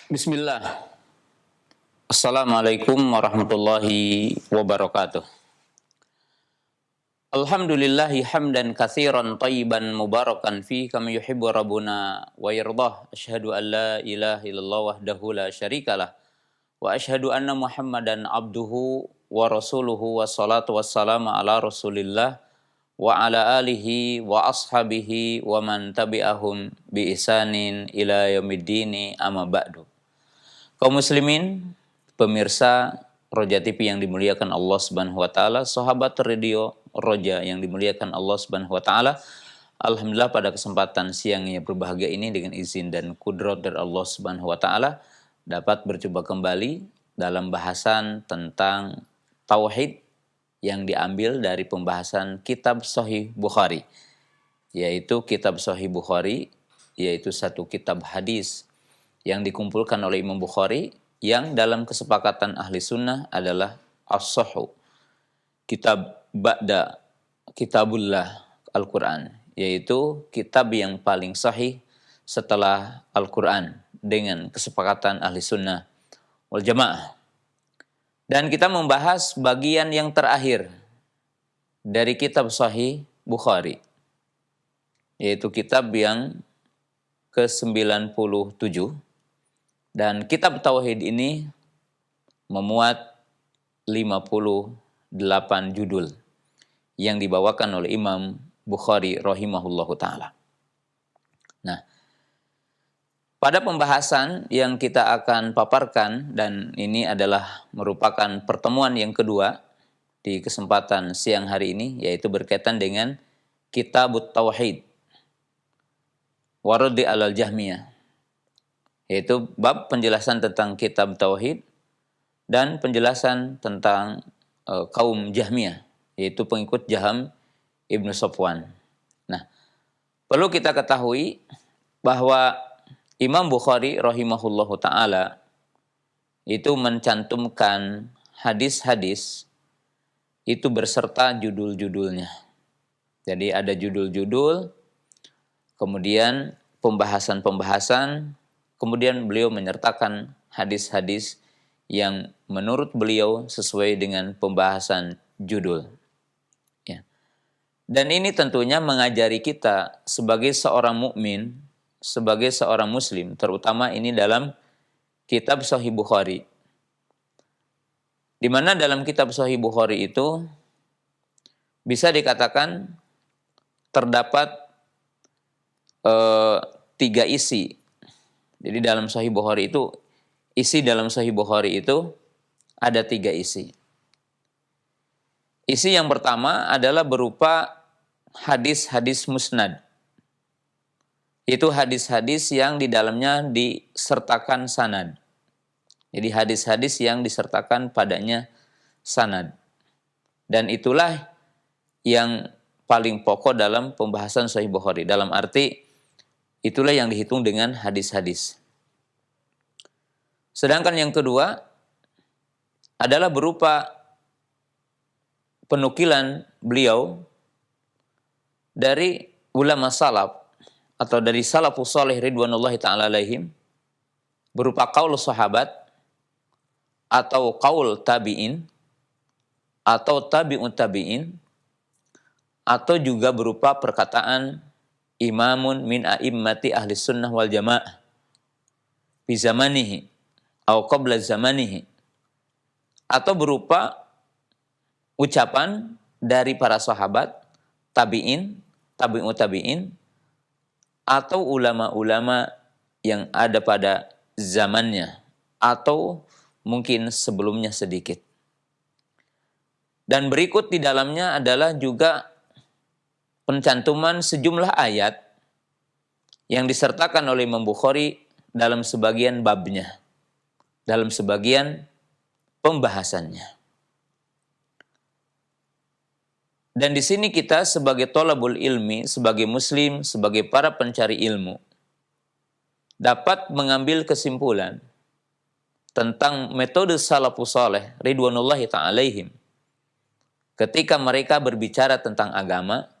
Bismillah. Assalamualaikum warahmatullahi wabarakatuh. Alhamdulillahi hamdan katsiran tayyiban mubarakan fi kama yuhibbu rabbuna wa yardah. Asyhadu an la ilaha illallah wahdahu la syarikalah wa asyhadu anna Muhammadan abduhu wa rasuluhu wa salatu wassalamu ala Rasulillah wa ala alihi wa ashabihi wa man tabi'ahum bi ihsanin ila yaumiddin amma ba'du. Kaum muslimin, pemirsa Roja TV yang dimuliakan Allah Subhanahu wa taala, sahabat radio Roja yang dimuliakan Allah Subhanahu wa taala. Alhamdulillah pada kesempatan siang yang berbahagia ini dengan izin dan kudrat dari Allah Subhanahu wa taala dapat berjumpa kembali dalam bahasan tentang tauhid yang diambil dari pembahasan kitab Sahih Bukhari, yaitu kitab Sahih Bukhari, yaitu satu kitab hadis yang dikumpulkan oleh Imam Bukhari yang dalam kesepakatan ahli sunnah adalah as-sahhu, kitab ba'da kitabullah Al-Quran, yaitu kitab yang paling sahih setelah Al-Quran dengan kesepakatan ahli sunnah wal jamaah. Dan kita membahas bagian yang terakhir dari kitab Sahih Bukhari, yaitu kitab yang ke-97. Dan kitab Tauhid ini memuat 58 judul yang dibawakan oleh Imam Bukhari rahimahullahu ta'ala. Nah, pada pembahasan yang kita akan paparkan, dan ini adalah merupakan pertemuan yang kedua di kesempatan siang hari ini, yaitu berkaitan dengan Kitabut Tauhid Waradi alal Jahmiyah, yaitu bab penjelasan tentang kitab Tauhid dan penjelasan tentang kaum Jahmiyah, yaitu pengikut Jaham Ibnu Safwan. Nah, perlu kita ketahui bahwa Imam Bukhari rahimahullahu ta'ala itu mencantumkan hadis-hadis itu berserta judul-judulnya. Jadi ada judul-judul, kemudian pembahasan-pembahasan, kemudian beliau menyertakan hadis-hadis yang menurut beliau sesuai dengan pembahasan judul. Ya. Dan ini tentunya mengajari kita sebagai seorang mukmin, sebagai seorang muslim, terutama ini dalam kitab Sahih Bukhari. Di mana dalam kitab Sahih Bukhari itu bisa dikatakan terdapat 3 isi. Jadi dalam Sahih Bukhari itu, isi dalam Sahih Bukhari itu ada 3 isi. Isi yang pertama adalah berupa hadis-hadis musnad. Itu hadis-hadis yang di dalamnya disertakan sanad. Jadi hadis-hadis yang disertakan padanya sanad. Dan itulah yang paling pokok dalam pembahasan Sahih Bukhari. Dalam arti itulah yang dihitung dengan hadis-hadis. Sedangkan yang kedua adalah berupa penukilan beliau dari ulama salaf atau dari salafus salih ridwanullahi ta'ala alaihim, berupa qaul sahabat atau qaul tabi'in atau tabi'ut tabi'in, atau juga berupa perkataan imamun min a'immati ahli sunnah wal jamaah fi zamanihi atau qabla zamanihi, atau berupa ucapan dari para sahabat, tabi'in, tabi'ut tabi'in, atau ulama-ulama yang ada pada zamannya atau mungkin sebelumnya sedikit. Dan berikut di dalamnya adalah juga pencantuman sejumlah ayat yang disertakan oleh Imam Bukhari dalam sebagian babnya, dalam sebagian pembahasannya. Dan di sini kita sebagai thalabul ilmi, sebagai muslim, sebagai para pencari ilmu, dapat mengambil kesimpulan tentang metode salafus saleh ridwanullahi ta'ala alaihim ketika mereka berbicara tentang agama,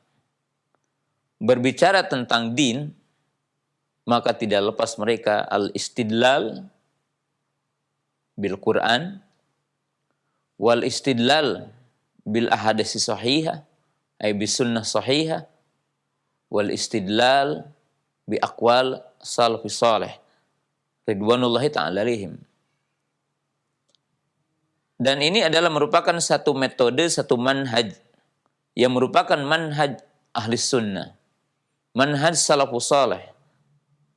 berbicara tentang din, maka tidak lepas mereka al-istidlal bil Quran wal istidlal bil ahadits sahihah ay bis sunnah sahihah wal istidlal bi aqwal salafus salih ridwanullahi ta'ala alaihim. Dan ini adalah merupakan satu metode, satu manhaj yang merupakan manhaj ahli sunnah, manhaj salafus salih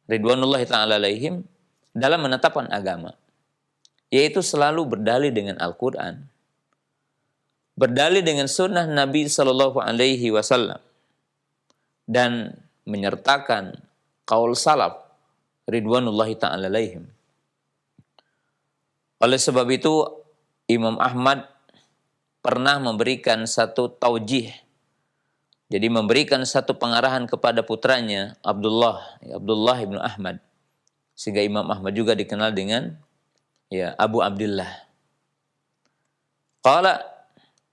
ridwanullahi ta'ala alaihim dalam menetapkan agama, yaitu selalu berdalil dengan Al-Quran, berdalil dengan sunnah Nabi Sallallahu Alaihi Wasallam, dan menyertakan qaul salaf ridwanullahi ta'ala alaihim. Oleh sebab itu Imam Ahmad pernah memberikan satu taujih, jadi memberikan satu pengarahan kepada putranya Abdullah ibnu Ahmad, sehingga Imam Ahmad juga dikenal dengan Abu Abdullah. Qala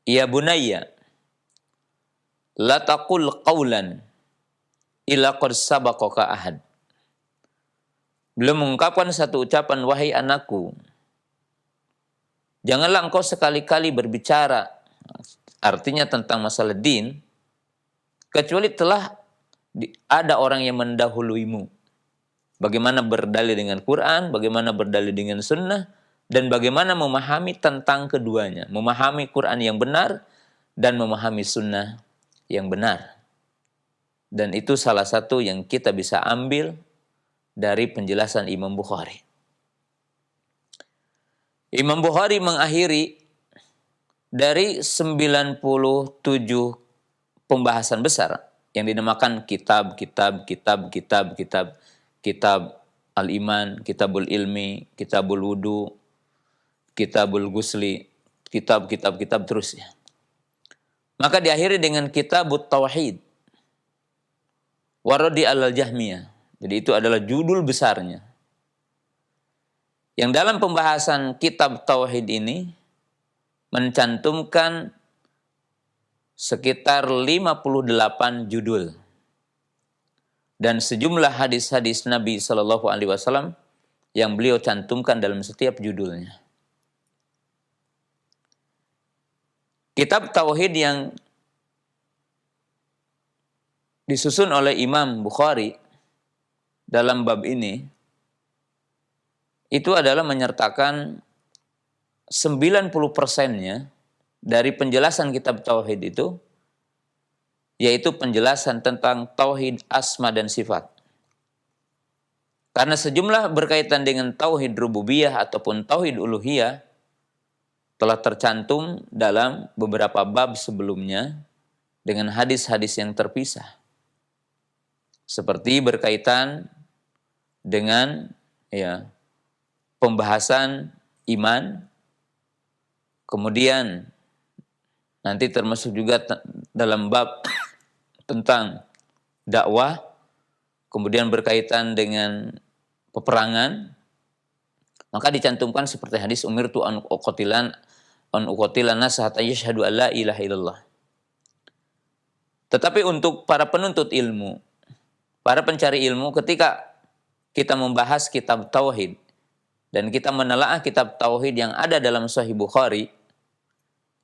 ya bunayya la taqul qawlan illa qad sabaqaka ahad. Beliau mengungkapkan satu ucapan, wahai anakku, janganlah engkau sekali-kali berbicara, artinya tentang masalah din, kecuali telah ada orang yang mendahuluimu. Bagaimana berdalil dengan Quran, bagaimana berdalil dengan sunnah, dan bagaimana memahami tentang keduanya. Memahami Quran yang benar, dan memahami sunnah yang benar. Dan itu salah satu yang kita bisa ambil dari penjelasan Imam Bukhari. Imam Bukhari mengakhiri dari 97 pembahasan besar yang dinamakan kitab al-iman, kitabul ilmi, kitabul wudu, kitabul gusli, kitab terus ya. Maka diakhiri dengan kitabut tauhid waradi al-jahmiyah. Jadi itu adalah judul besarnya. Yang dalam pembahasan kitab tauhid ini mencantumkan sekitar 58 judul dan sejumlah hadis-hadis Nabi Shallallahu Alaihi Wasallam yang beliau cantumkan dalam setiap judulnya. Kitab tauhid yang disusun oleh Imam Bukhari dalam bab ini itu adalah menyertakan 90%-nya dari penjelasan kitab tauhid itu, yaitu penjelasan tentang tauhid asma dan sifat. Karena sejumlah berkaitan dengan tauhid rububiyah ataupun tauhid uluhiyah telah tercantum dalam beberapa bab sebelumnya dengan hadis-hadis yang terpisah. Seperti berkaitan dengan pembahasan iman, kemudian nanti termasuk juga dalam bab tentang dakwah, kemudian berkaitan dengan peperangan, maka dicantumkan seperti hadis umirtu an uqatilan nas hatta yashhadu an la ilaha illallah. Tetapi untuk para penuntut ilmu, para pencari ilmu, ketika kita membahas kitab tauhid dan kita menelaah kitab tauhid yang ada dalam Sahih Bukhari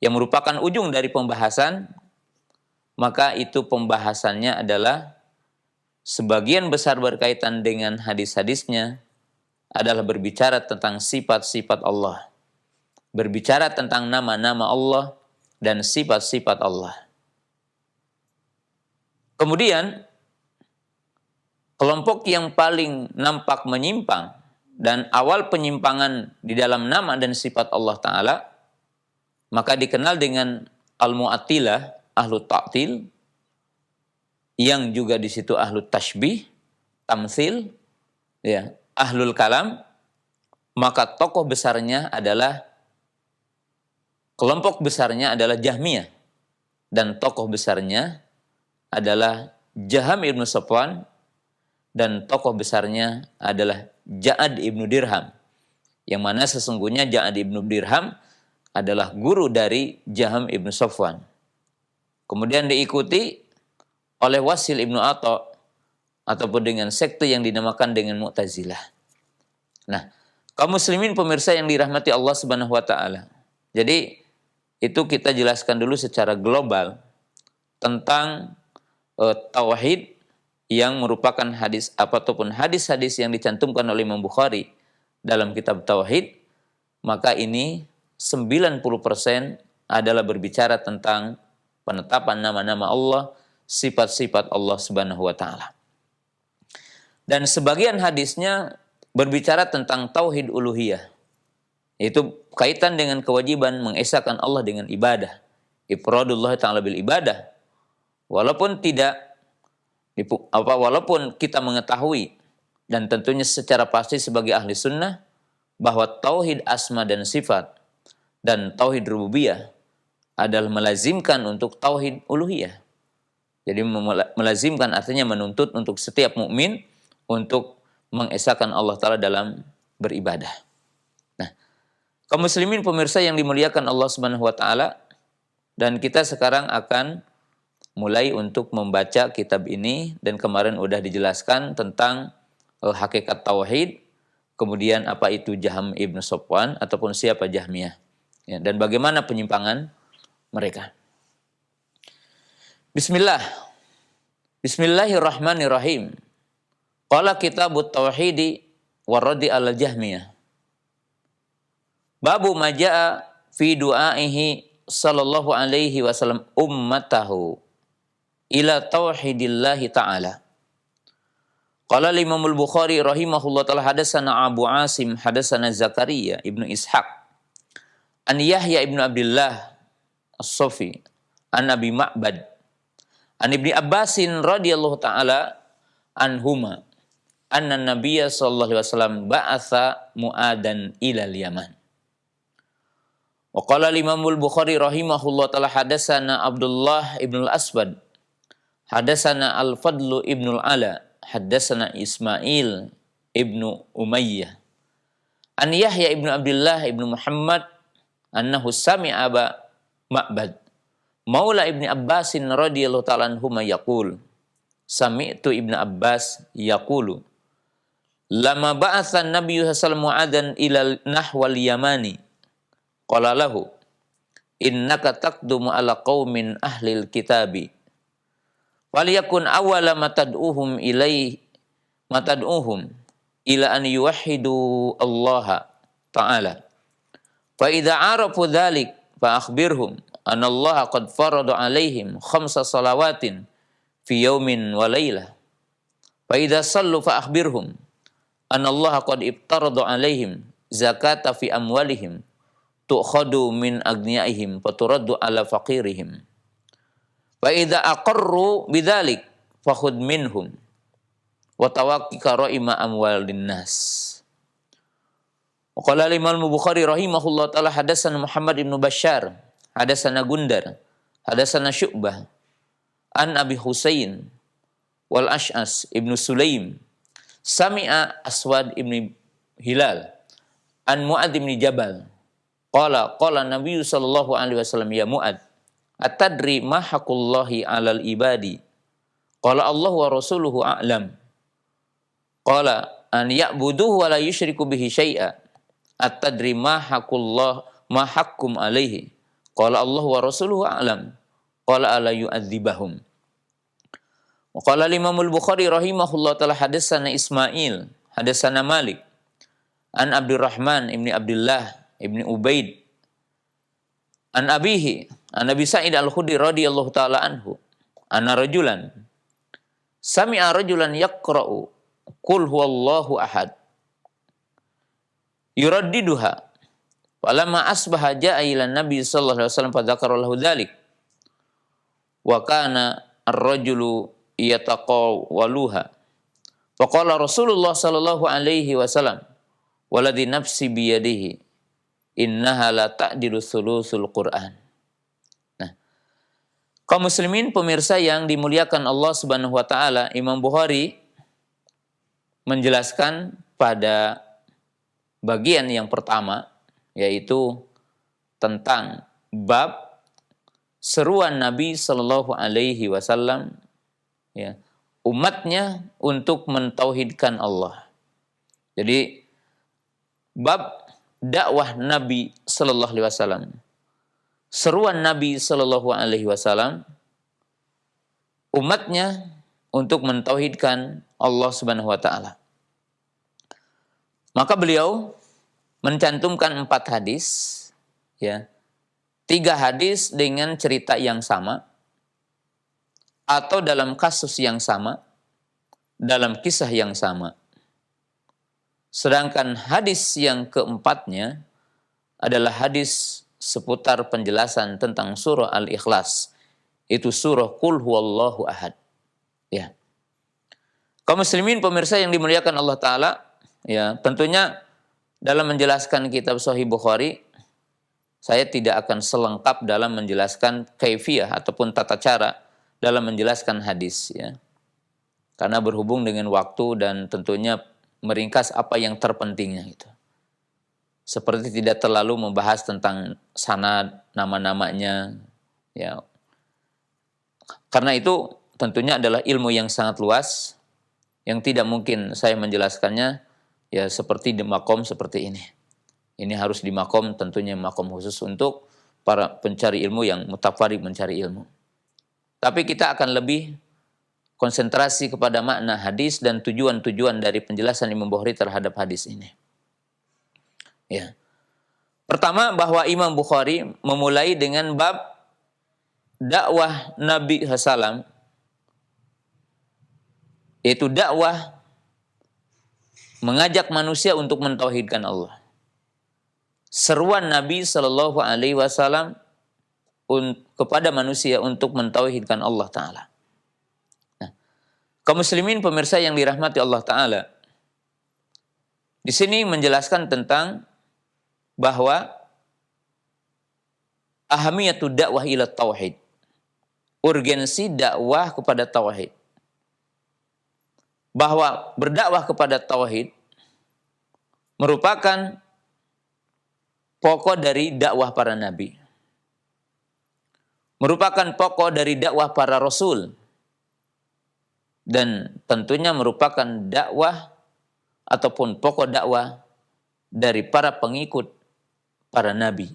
yang merupakan ujung dari pembahasan, maka itu pembahasannya adalah sebagian besar berkaitan dengan hadis-hadisnya adalah berbicara tentang sifat-sifat Allah, berbicara tentang nama-nama Allah dan sifat-sifat Allah. Kemudian kelompok yang paling nampak menyimpang dan awal penyimpangan di dalam nama dan sifat Allah Ta'ala, maka dikenal dengan al-mu'attilah, ahlu ta'til, yang juga di situ ahlu tashbih, tamthil, ahlul kalam. Maka tokoh besarnya adalah, kelompok besarnya adalah Jahmiyah, dan tokoh besarnya adalah Jaham ibnu Safwan, dan tokoh besarnya adalah Ja'ad ibnu Dirham, yang mana sesungguhnya Ja'ad ibnu Dirham adalah guru dari Jaham ibnu Safwan. Kemudian diikuti oleh Wasil ibnu Atha, ataupun dengan sekte yang dinamakan dengan Mu'tazilah. Nah, Kaum muslimin pemirsa yang dirahmati Allah Subhanahu wa taala. Jadi itu kita jelaskan dulu secara global tentang tauhid yang merupakan hadis ataupun hadis-hadis yang dicantumkan oleh Imam Bukhari dalam kitab tauhid, maka ini 90% adalah berbicara tentang penetapan nama-nama Allah, sifat-sifat Allah Subhanahu wa taala. Dan sebagian hadisnya berbicara tentang tauhid uluhiyah. Itu kaitan dengan kewajiban mengesahkan Allah dengan ibadah. Ifradullah ta'ala bil ibadah. Walaupun walaupun kita mengetahui dan tentunya secara pasti sebagai ahli sunnah bahwa tauhid asma dan sifat dan tauhid rububiyah adalah melazimkan untuk tauhid uluhiyah. Jadi melazimkan artinya menuntut untuk setiap mukmin untuk mengesahkan Allah Ta'ala dalam beribadah. Nah, kaum muslimin pemirsa yang dimuliakan Allah Subhanahu wa taala, dan kita sekarang akan mulai untuk membaca kitab ini, dan kemarin udah dijelaskan tentang hakikat tauhid, kemudian apa itu Jahm ibn Safwan ataupun siapa Jahmiyah, ya, dan bagaimana penyimpangan mereka. Bismillahirrahmanirrahim. Qala kitabut tauhidi waradi ala Jahmiyah. Babu majaa fi du'aihi sallallahu alaihi wasallam ummatahu ila tauhidillahi ta'ala. Qala Imam al-Bukhari rahimahullah ta'ala hadatsana Abu Asim hadatsana Zakaria ibnu Ishaq an Yahya ibnu Abdullah as-Safi an Abi Ma'bad an Ibni Abbasin radhiyallahu ta'ala anhuma anna Nabiyya sallallahu alaihi wasallam ba'atha Mu'adan ilal Yaman. Wa qala Imam al-Bukhari rahimahullah ta'ala hadatsana Abdullah ibn al-Aswad hadatsana Al-Fadlu ibn al-Ala hadatsana Ismail ibnu Umayyah an Yahya ibnu Abdullah ibnu Muhammad annahu sami'a Aba Ma'bad maula Ibni Abbasin radhiyallahu ta'ala anhuma yaqul sami'tu Ibnu Abbas yaqulu lama ba'atha an-nabiyyu sallallahu alaihi wasallam ila nahwal yamani qala lahu innaka taqdumu ala qaumin ahlil kitabi waliyakun awwala matad'uhum ila an yuwahhidu Allah ta'ala fa idza arafu dzalik fa akhbirhum anna Allah qad farada alaihim 5 salawatin fi yaumin wa lailah fa idza sallu fa akhbirhum anna Allah qad ibtarada alaihim zakata fi amwalihim tu'khadu min agniyaihim faturaddu ala faqirihim fa idza aqarru bidzalik fakhudh minhum wa tawakkika ra'ima amwalin nas. Qala Imam Bukhari rahimahullah ta'ala hadatsana Muhammad ibn Bashar hadatsana Gundar hadatsana Syu'bah an Abi Husain wal Ash'as ibnu Sulaim sami'a Aswad ibn Hilal an Mu'ad ibn Jabal qala Nabi sallallahu alaihi wasallam ya Mu'ad atadri ma haqqullahi 'alal ibadi qala Allah wa rasuluhu a'lam qala an ya'buduhu wa la yusyriku bihi syai'a atadri ma haqqum alaihi qala Allah wa rasuluhu a'lam qala ala yu'adzibahum. Wa qala Imam al-Bukhari rahimahullah ta'ala hadatsana Ismail hadatsana Malik an Abdurrahman ibni Abdullah ibni Ubaid an abihi an Abi Sa'id al-Khudri radhiyallahu ta'ala anhu anna rajulan sami'a rajulan yaqra'u qul huwallahu ahad yuraddiduha falamma asbaha ja'a ila Nabi sallallahu alaihi wasallam fadzakara lahu dzalik wa kana ar-rajulu yataqawaluha faqala Rasulullah sallallahu alaihi wasallam waladhi nafsi biyadihi innaha la ta'dilu thuluthul Qur'an. Nah, kaum muslimin pemirsa yang dimuliakan Allah Subhanahu wa taala, Imam Bukhari menjelaskan pada bagian yang pertama yaitu tentang bab seruan Nabi Shallallahu Alaihi Wasallam ya, umatnya untuk mentauhidkan Allah. Jadi bab dakwah Nabi sallallahu alaihi wasallam. Seruan Nabi sallallahu alaihi wasallam umatnya untuk mentauhidkan Allah Subhanahu wa taala. Maka beliau mencantumkan 4 hadis, ya. 3 hadis dengan cerita yang sama atau dalam kasus yang sama, dalam kisah yang sama. Sedangkan hadis yang keempatnya adalah hadis seputar penjelasan tentang surah Al-Ikhlas. Itu surah Qul Huwallahu Ahad. Ya. Kaum muslimin pemirsa yang dimuliakan Allah Ta'ala, ya, tentunya dalam menjelaskan kitab Sahih Bukhari, saya tidak akan selengkap dalam menjelaskan kaifiyah ataupun tata cara dalam menjelaskan hadis, ya. Karena berhubung dengan waktu dan tentunya meringkas apa yang terpentingnya itu. Seperti tidak terlalu membahas tentang sanad, nama-namanya, ya. Karena itu tentunya adalah ilmu yang sangat luas yang tidak mungkin saya menjelaskannya ya seperti di makom seperti ini. Ini harus di makom, tentunya makom khusus untuk para pencari ilmu yang mutafarid mencari ilmu. Tapi kita akan lebih konsentrasi kepada makna hadis dan tujuan-tujuan dari penjelasan Imam Bukhari terhadap hadis ini. Ya. Pertama, bahwa Imam Bukhari memulai dengan bab dakwah Nabi SAW, yaitu dakwah mengajak manusia untuk mentauhidkan Allah. Seruan Nabi Shallallahu Alaihi Wasallam kepada manusia untuk mentauhidkan Allah Taala. Nah, kaum muslimin pemirsa yang dirahmati Allah Taala, di sini menjelaskan tentang bahwa ahamiyatud dakwah ila tauhid, urgensi dakwah kepada tauhid. Bahwa berdakwah kepada tauhid merupakan pokok dari dakwah para nabi. Merupakan pokok dari dakwah para rasul. Dan tentunya merupakan dakwah ataupun pokok dakwah dari para pengikut para nabi.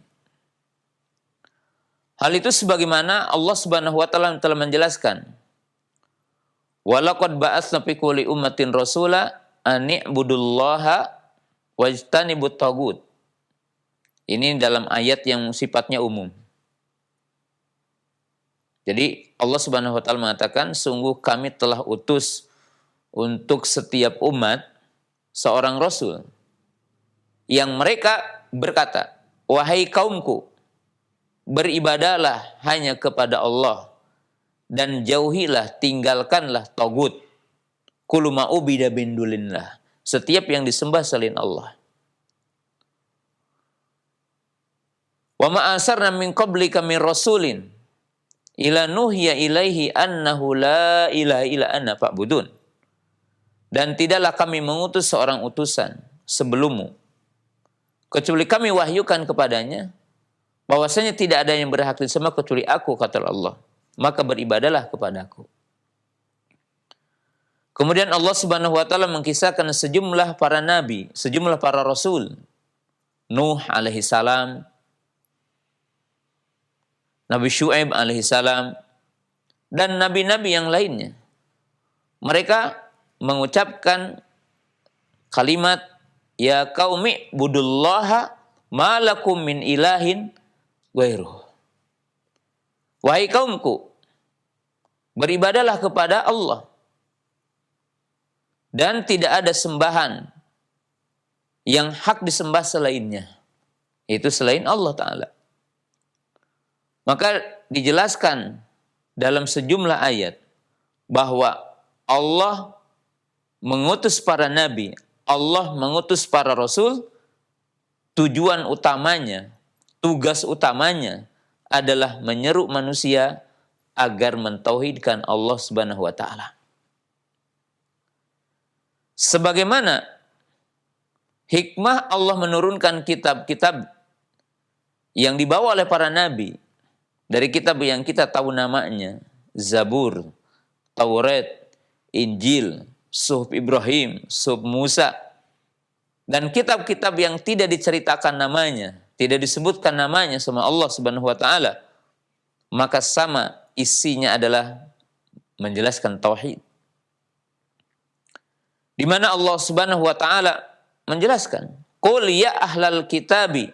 Hal itu sebagaimana Allah Subhanahu wa taala telah menjelaskan, walaqad ba'atsna fi kulli ummatin rasula an i'budullaha wajtanibut tagut. Ini dalam ayat yang sifatnya umum. Jadi Allah Subhanahu wa taala mengatakan, sungguh kami telah utus untuk setiap umat seorang rasul yang mereka berkata, wahai kaumku, beribadahlah hanya kepada Allah dan jauhilah, tinggalkanlah tagut. Kullu ma ubida min dunillah. Setiap yang disembah selain Allah. Wa ma asarna min qablika min rasulin ila nuhiya ilaihi annahu la ilaha illa ana fa'budun. Dan tidaklah kami mengutus seorang utusan sebelummu kecuali kami wahyukan kepadanya bahwasanya tidak ada yang berhak disembah kecuali aku, kata Allah. Maka beribadalah kepadaku. Kemudian Allah Subhanahu wa taala mengkisahkan sejumlah para nabi, sejumlah para rasul. Nuh alaihi salam, Nabi Syuaib alaihi salam, dan nabi-nabi yang lainnya. Mereka mengucapkan kalimat, ya qaumi budullaha ma lakum min ilahin ghairuh. Wahai kaumku, beribadahlah kepada Allah dan tidak ada sembahan yang hak disembah selainnya, itu selain Allah Ta'ala. Maka dijelaskan dalam sejumlah ayat bahwa Allah mengutus para nabi, Allah mengutus para rasul, tujuan utamanya, tugas utamanya adalah menyeru manusia agar mentauhidkan Allah Subhanahu wa taala. Sebagaimana hikmah Allah menurunkan kitab-kitab yang dibawa oleh para nabi, dari kitab yang kita tahu namanya, Zabur, Taurat, Injil, Suhuf Ibrahim, Suhuf Musa, dan kitab-kitab yang tidak diceritakan namanya, tidak disebutkan namanya sama Allah Subhanahu wa taala, maka sama isinya adalah menjelaskan tauhid. Di mana Allah Subhanahu wa taala menjelaskan, "Qul ya ahlal kitabi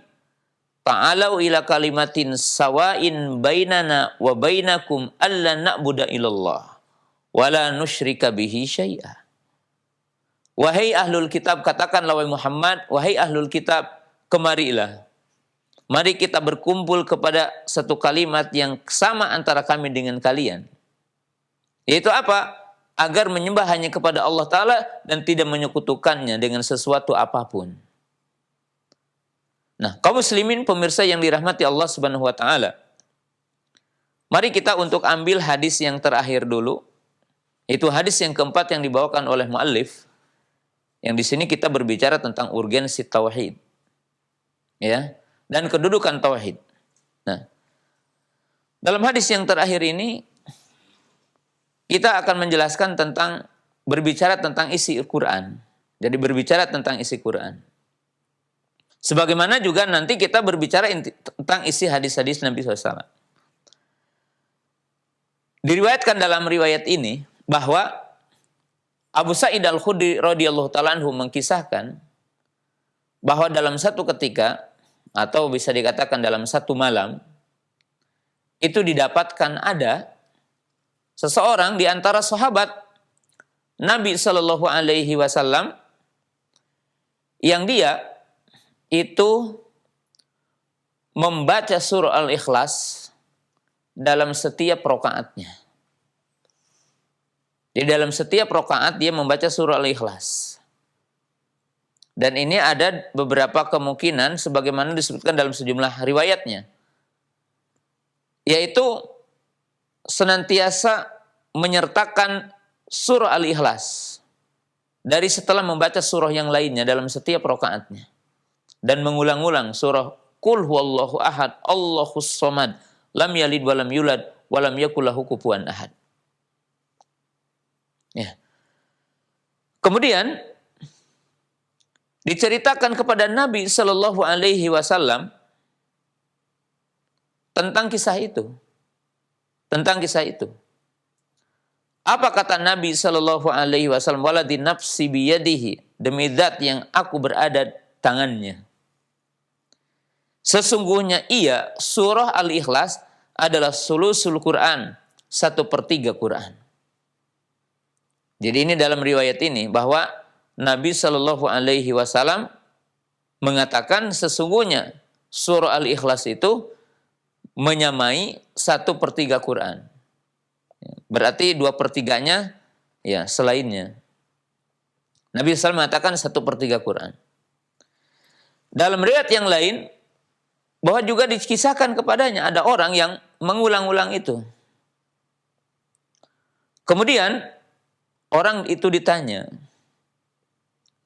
ta'alau ila kalimatin sawain bainana wa bainakum alla na'budu illallah wa la nusyrika bihi syai'a." Wahai ahlul kitab, katakanlah wahai Muhammad, wahai ahlul kitab, kemarilah. Mari kita berkumpul kepada satu kalimat yang sama antara kami dengan kalian. Yaitu apa? Agar menyembah hanya kepada Allah Ta'ala dan tidak menyekutukannya dengan sesuatu apapun. Nah, kaum muslimin pemirsa yang dirahmati Allah Subhanahu wa taala. Mari kita untuk ambil hadis yang terakhir dulu. Itu hadis yang keempat yang dibawakan oleh muallif. Yang di sini kita berbicara tentang urgensi tauhid. Ya, dan kedudukan tauhid. Nah, dalam hadis yang terakhir ini kita akan menjelaskan tentang berbicara tentang isi Al-Qur'an. Jadi berbicara tentang isi Quran. Sebagaimana juga nanti kita berbicara tentang isi hadis-hadis Nabi SAW. Diriwayatkan dalam riwayat ini bahwa Abu Sa'id Al-Khudri radhiyallahu ta'ala anhu mengkisahkan bahwa dalam satu ketika, atau bisa dikatakan dalam satu malam, itu didapatkan ada seseorang di antara sahabat Nabi Shallallahu Alaihi Wasallam yang dia itu membaca surah Al-Ikhlas dalam setiap rakaatnya. Di dalam setiap rakaat dia membaca surah Al-Ikhlas. Dan ini ada beberapa kemungkinan sebagaimana disebutkan dalam sejumlah riwayatnya. Yaitu senantiasa menyertakan surah Al-Ikhlas dari setelah membaca surah yang lainnya dalam setiap rakaatnya. Dan mengulang-ulang surah Qul huwallahu ahad, Allahus somad, lam yalid walam yulad, walam yakul lahu kufuwan ahad. Ya. Kemudian diceritakan kepada Nabi Shallallahu Alaihi Wasallam tentang kisah itu. Tentang kisah itu. Apa kata Nabi Shallallahu Alaihi Wasallam? Waladi nafsi biyadihi, demi zat yang aku berada tangannya. Sesungguhnya ia, surah Al-Ikhlas adalah sulusul Quran, 1/3 Quran. Jadi ini dalam riwayat ini bahwa Nabi Shallallahu Alaihi Wasallam mengatakan sesungguhnya surah Al-Ikhlas itu menyamai 1/3 Quran. Berarti 2/3-nya ya selainnya. Nabi SAW mengatakan 1/3 Quran. Dalam riwayat yang lain bahwa juga dikisahkan kepadanya ada orang yang mengulang-ulang itu. Kemudian orang itu ditanya,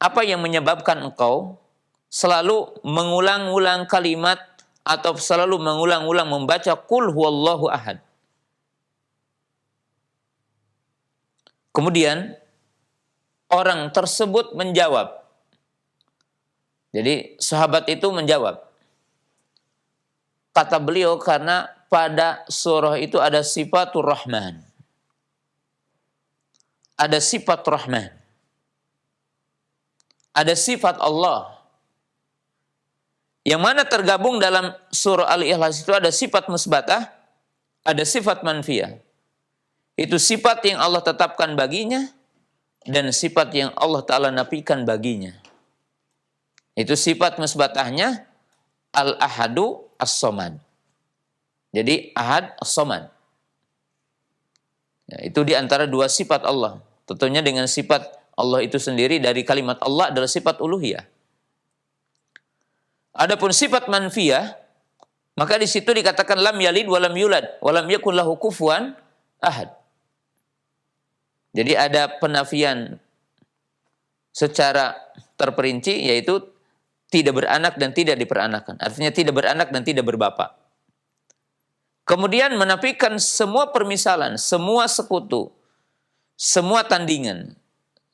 apa yang menyebabkan engkau selalu mengulang-ulang kalimat atau selalu mengulang-ulang membaca Qul huwallahu ahad? Kemudian orang tersebut menjawab. Jadi sahabat itu menjawab. Kata beliau karena pada surah itu ada sifatur Rahman. Ada sifat Rahman. Ada sifat Allah. Yang mana tergabung dalam surah Al-Ikhlas itu ada sifat musbatah, ada sifat manfiyah. Itu sifat yang Allah tetapkan baginya dan sifat yang Allah Ta'ala nafikan baginya. Itu sifat musbatahnya Al-Ahadu As-Somad. Jadi Ahad As-Somad. Ya, itu di antara dua sifat Allah. Tentunya dengan sifat Allah itu sendiri dari kalimat Allah adalah sifat uluhiyah. Adapun sifat manfiyah, maka di situ dikatakan lam yalid walam yulad walam yakul lahu kufuwan ahad. Jadi ada penafian secara terperinci yaitu tidak beranak dan tidak diperanakan. Artinya tidak beranak dan tidak berbapak. Kemudian menafikan semua permisalan, semua sekutu, semua tandingan,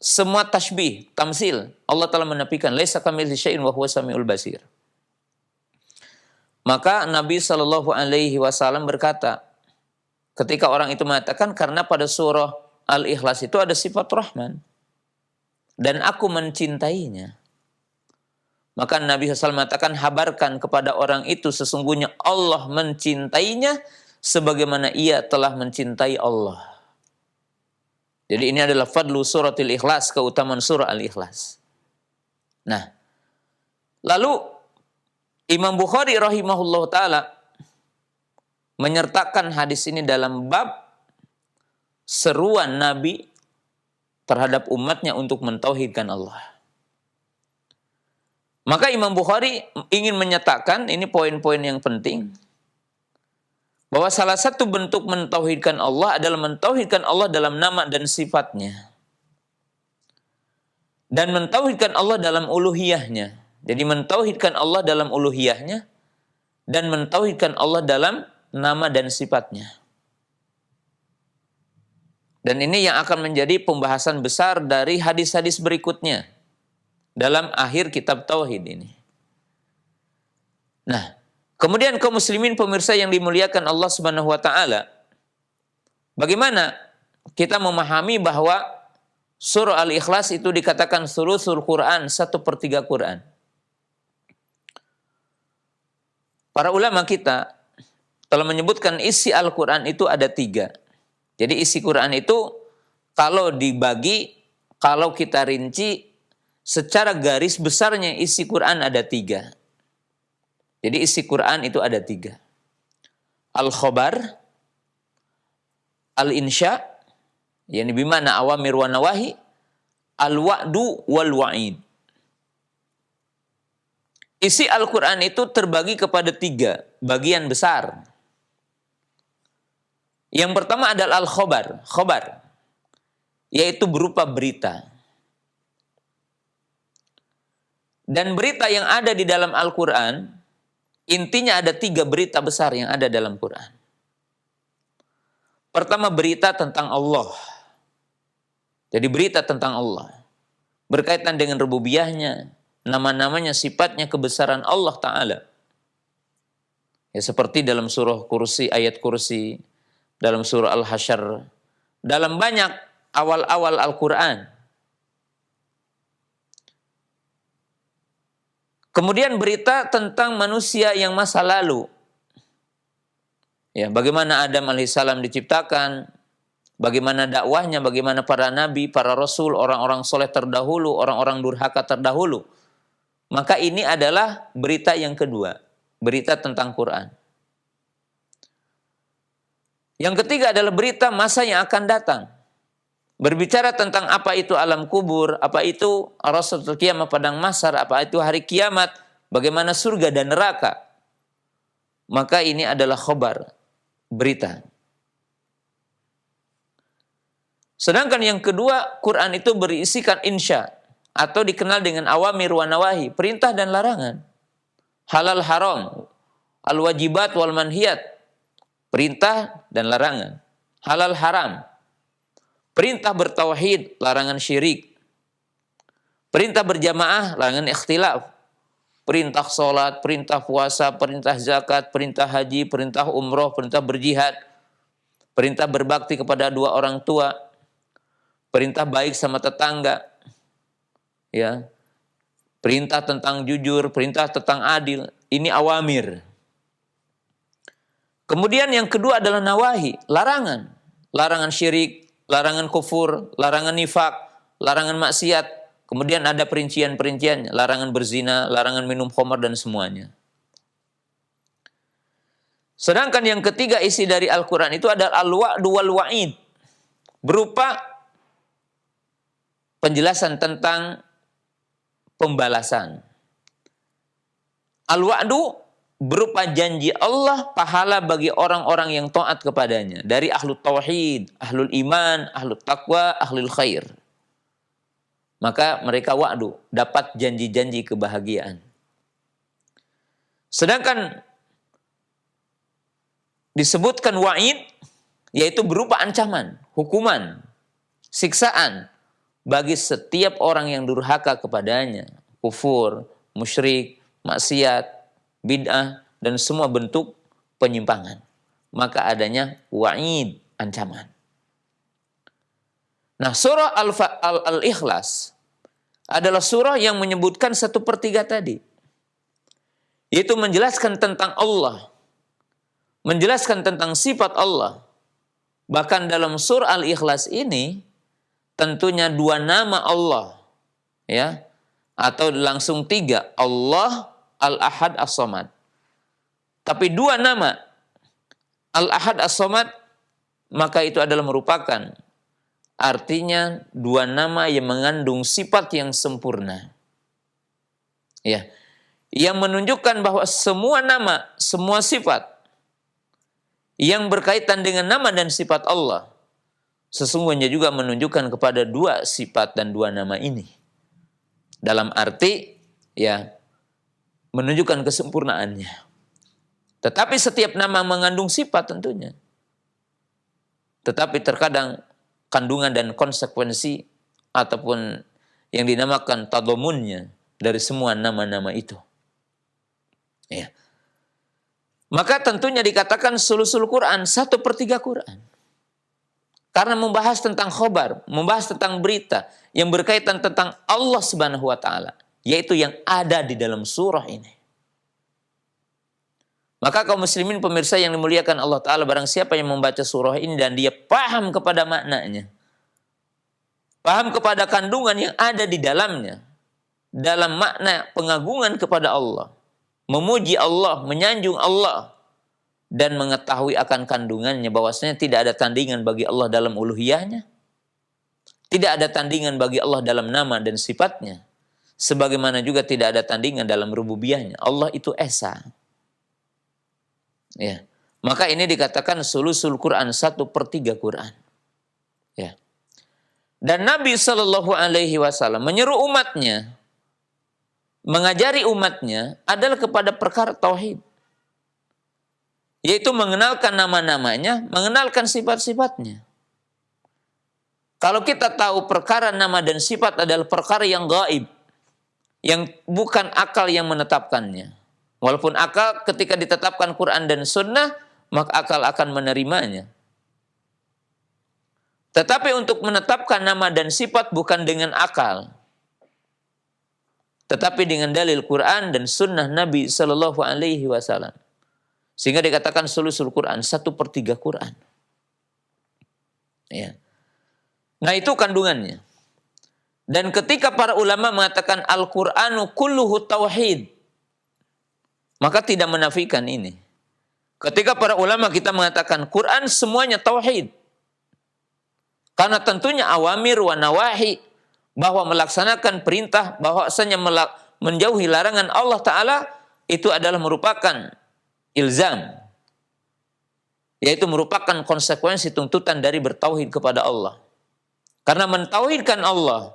semua tasbih, tamsil, Allah telah menafikan laisa kamitslihi syai'un wa huwas samiul basir. Maka Nabi Shallallahu alaihi wasallam berkata, ketika orang itu mengatakan karena pada surah Al-Ikhlas itu ada sifat Rahman dan aku mencintainya. Maka Nabi SAW mengatakan, habarkan kepada orang itu sesungguhnya Allah mencintainya sebagaimana ia telah mencintai Allah. Jadi ini adalah fadlu suratil Ikhlas, keutamaan surah Al-Ikhlas. Nah, lalu Imam Bukhari rahimahullah ta'ala menyertakan hadis ini dalam bab seruan Nabi terhadap umatnya untuk mentauhidkan Allah. Maka Imam Bukhari ingin menyatakan, ini poin-poin yang penting, bahwa salah satu bentuk mentauhidkan Allah adalah mentauhidkan Allah dalam nama dan sifatnya. Dan mentauhidkan Allah dalam uluhiyahnya. Jadi mentauhidkan Allah dalam uluhiyahnya dan mentauhidkan Allah dalam nama dan sifatnya. Dan ini yang akan menjadi pembahasan besar dari hadis-hadis berikutnya dalam akhir kitab Tauhid ini. Nah, kemudian kaum muslimin pemirsa yang dimuliakan Allah Subhanahu wa taala, bagaimana kita memahami bahwa surah Al-Ikhlas itu dikatakan sulusul Quran, 1/3 Quran. Para ulama kita telah menyebutkan isi Al-Quran itu ada 3. Jadi isi Quran itu kalau dibagi, kalau kita rinci, secara garis besarnya isi Quran ada 3. Jadi isi Quran itu ada 3. Al-Khobar, Al-Insya, yang bimana awamir wa nawahi, Al-Wa'du wal-Wa'id. Isi Al-Quran itu terbagi kepada 3 bagian besar. Yang pertama adalah Al-Khobar, khobar, yaitu berupa berita. Dan berita yang ada di dalam Al-Quran, intinya ada 3 berita besar yang ada dalam Quran. Pertama, berita tentang Allah. Jadi berita tentang Allah. Berkaitan dengan rububiyahnya, nama-namanya, sifatnya, kebesaran Allah Ta'ala. Ya, seperti dalam surah Kursi, ayat Kursi, dalam surah Al-Hasyr, dalam banyak awal-awal Al-Quran. Kemudian berita tentang manusia yang masa lalu. Ya, bagaimana Adam alaihissalam diciptakan, bagaimana dakwahnya, bagaimana para nabi, para rasul, orang-orang soleh terdahulu, orang-orang durhaka terdahulu. Maka ini adalah berita yang kedua, berita tentang Quran. Yang ketiga adalah berita masa yang akan datang. Berbicara tentang apa itu alam kubur, apa itu Rasul kiamat padang mahsyar, apa itu hari kiamat, bagaimana surga dan neraka. Maka ini adalah khobar, berita. Sedangkan yang kedua, Quran itu berisikan insya, atau dikenal dengan awamir wa nawahi, perintah dan larangan. Halal haram, al-wajibat wal manhiyat, perintah dan larangan. Halal haram, perintah bertauhid, larangan syirik. Perintah berjamaah, larangan ikhtilaf. Perintah sholat, perintah puasa, perintah zakat, perintah haji, perintah umroh, perintah berjihad. Perintah berbakti kepada 2 orang tua. Perintah baik sama tetangga. Ya. Perintah tentang jujur, perintah tentang adil. Ini awamir. Kemudian yang kedua adalah nawahi, larangan. Larangan syirik, larangan kufur, larangan nifak, larangan maksiat. Kemudian ada perincian-perinciannya, larangan berzina, larangan minum khamar dan semuanya. Sedangkan yang ketiga isi dari Al-Quran itu adalah al-wa'du wal-wa'id. Berupa penjelasan tentang pembalasan. Al-wa'du berupa janji Allah pahala bagi orang-orang yang taat kepadanya. Dari ahlul tauhid, ahlul iman, ahlul taqwa, ahlul khair. Maka mereka wa'du, dapat janji-janji kebahagiaan. Sedangkan disebutkan wa'id, yaitu berupa ancaman, hukuman, siksaan bagi setiap orang yang durhaka kepadanya, kufur, musyrik, maksiat, bid'ah, dan semua bentuk penyimpangan. Maka adanya wa'id, ancaman. Nah, surah Al-Ikhlas adalah surah yang menyebutkan 1/3 tadi. Yaitu menjelaskan tentang Allah, menjelaskan tentang sifat Allah. Bahkan dalam surah Al-Ikhlas ini, tentunya 2 nama Allah, ya, atau langsung 3, Allah, Al-Ahad, As-Samad. Tapi 2 nama, Al-Ahad, As-Samad, maka itu adalah merupakan artinya 2 nama yang mengandung sifat yang sempurna. Ya, yang menunjukkan bahwa semua nama, semua sifat yang berkaitan dengan nama dan sifat Allah sesungguhnya juga menunjukkan kepada 2 sifat dan 2 nama ini. Dalam arti, ya, menunjukkan kesempurnaannya. Tetapi setiap nama mengandung sifat tentunya. Tetapi terkadang kandungan dan konsekuensi ataupun yang dinamakan tadhamunnya dari semua nama-nama itu. Ya. Maka tentunya dikatakan sulusul Quran, 1/3 Quran. Karena membahas tentang khobar, membahas tentang berita yang berkaitan tentang Allah Subhanahu wa taala, yaitu yang ada di dalam surah ini. Maka kaum muslimin pemirsa yang dimuliakan Allah taala, barang siapa yang membaca surah ini dan dia paham kepada maknanya, paham kepada kandungan yang ada di dalamnya, dalam makna pengagungan kepada Allah, memuji Allah, menyanjung Allah, dan mengetahui akan kandungannya bahwasanya tidak ada tandingan bagi Allah dalam uluhiyahnya, tidak ada tandingan bagi Allah dalam nama dan sifatnya, sebagaimana juga tidak ada tandingan dalam rububiyahnya. Allah itu esa. Ya, maka ini dikatakan sulusul Quran, 1/3 Quran. Ya. Dan Nabi Shallallahu Alaihi Wasallam menyeru umatnya, mengajari umatnya adalah kepada perkara tauhid. Yaitu mengenalkan nama-namanya, mengenalkan sifat-sifatnya. Kalau kita tahu perkara nama dan sifat adalah perkara yang gaib, yang bukan akal yang menetapkannya. Walaupun akal ketika ditetapkan Quran dan Sunnah, maka akal akan menerimanya. Tetapi untuk menetapkan nama dan sifat bukan dengan akal, tetapi dengan dalil Quran dan Sunnah Nabi Sallallahu Alaihi Wasallam. Sehingga dikatakan sulusul Quran, 1/3 Quran. Ya. Nah itu kandungannya. Dan ketika para ulama mengatakan Al-Qur'anu kulluhu tauhid, maka tidak menafikan ini. Ketika para ulama kita mengatakan Quran semuanya tauhid. Karena tentunya awamir wa nawahi, bahwa melaksanakan perintah, bahwasanya menjauhi larangan Allah Ta'ala, itu adalah merupakan ilzam, yaitu merupakan konsekuensi tuntutan dari bertauhid kepada Allah. Karena mentauhidkan Allah,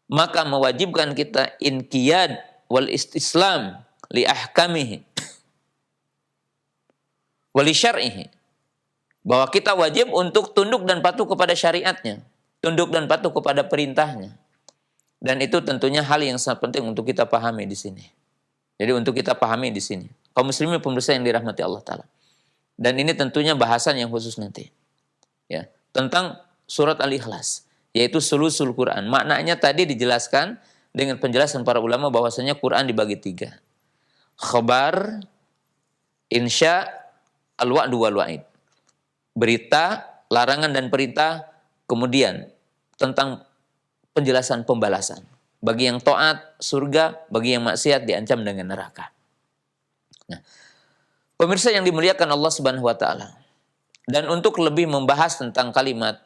maka mewajibkan kita inqiyad wal istislam li ahkamihi wa li syar'ihi, bahwa kita wajib untuk tunduk dan patuh kepada syariatnya, tunduk dan patuh kepada perintahnya. Dan itu tentunya hal yang sangat penting untuk kita pahami di sini. Jadi untuk kita pahami di sini, kaum muslimin pemirsa yang dirahmati Allah Ta'ala. Dan ini tentunya bahasan yang khusus nanti. Ya, tentang surat Al-Ikhlas, yaitu sulusul Quran. Maknanya tadi dijelaskan dengan penjelasan para ulama bahwasanya Quran dibagi 3. Khabar, insya, al-wa'du wal-wa'id. Berita, larangan dan perintah, kemudian tentang penjelasan pembalasan. Bagi yang taat, surga. Bagi yang maksiat, diancam dengan neraka. Nah, pemirsa yang dimuliakan Allah Subhanahu wa Ta'ala. Dan untuk lebih membahas tentang kalimat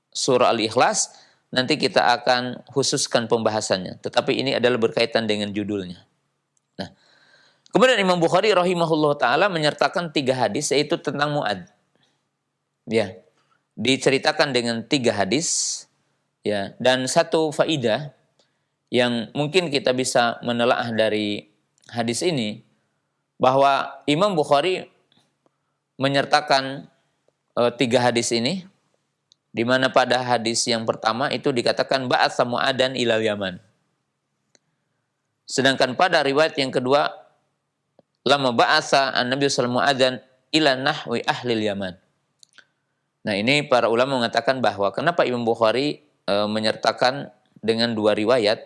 surah Al-Ikhlas, nanti kita akan khususkan pembahasannya. Tetapi ini adalah berkaitan dengan judulnya. Nah, kemudian Imam Bukhari rahimahullah ta'ala menyertakan 3 hadis, yaitu tentang Mu'ad. Ya, diceritakan dengan 3 hadis. Ya, dan 1 faidah yang mungkin kita bisa menelaah dari hadis ini, bahwa Imam Bukhari menyertakan 3 hadis ini Di mana pada hadis yang pertama itu dikatakan ba'atsa Mu'adan ilal Yaman. Sedangkan pada riwayat yang kedua, lama ba'atsa an-nabiy sallallahu alaihi wasallam ila nahwi ahlil Yaman. Nah, ini para ulama mengatakan bahwa kenapa Imam Bukhari menyertakan dengan dua riwayat.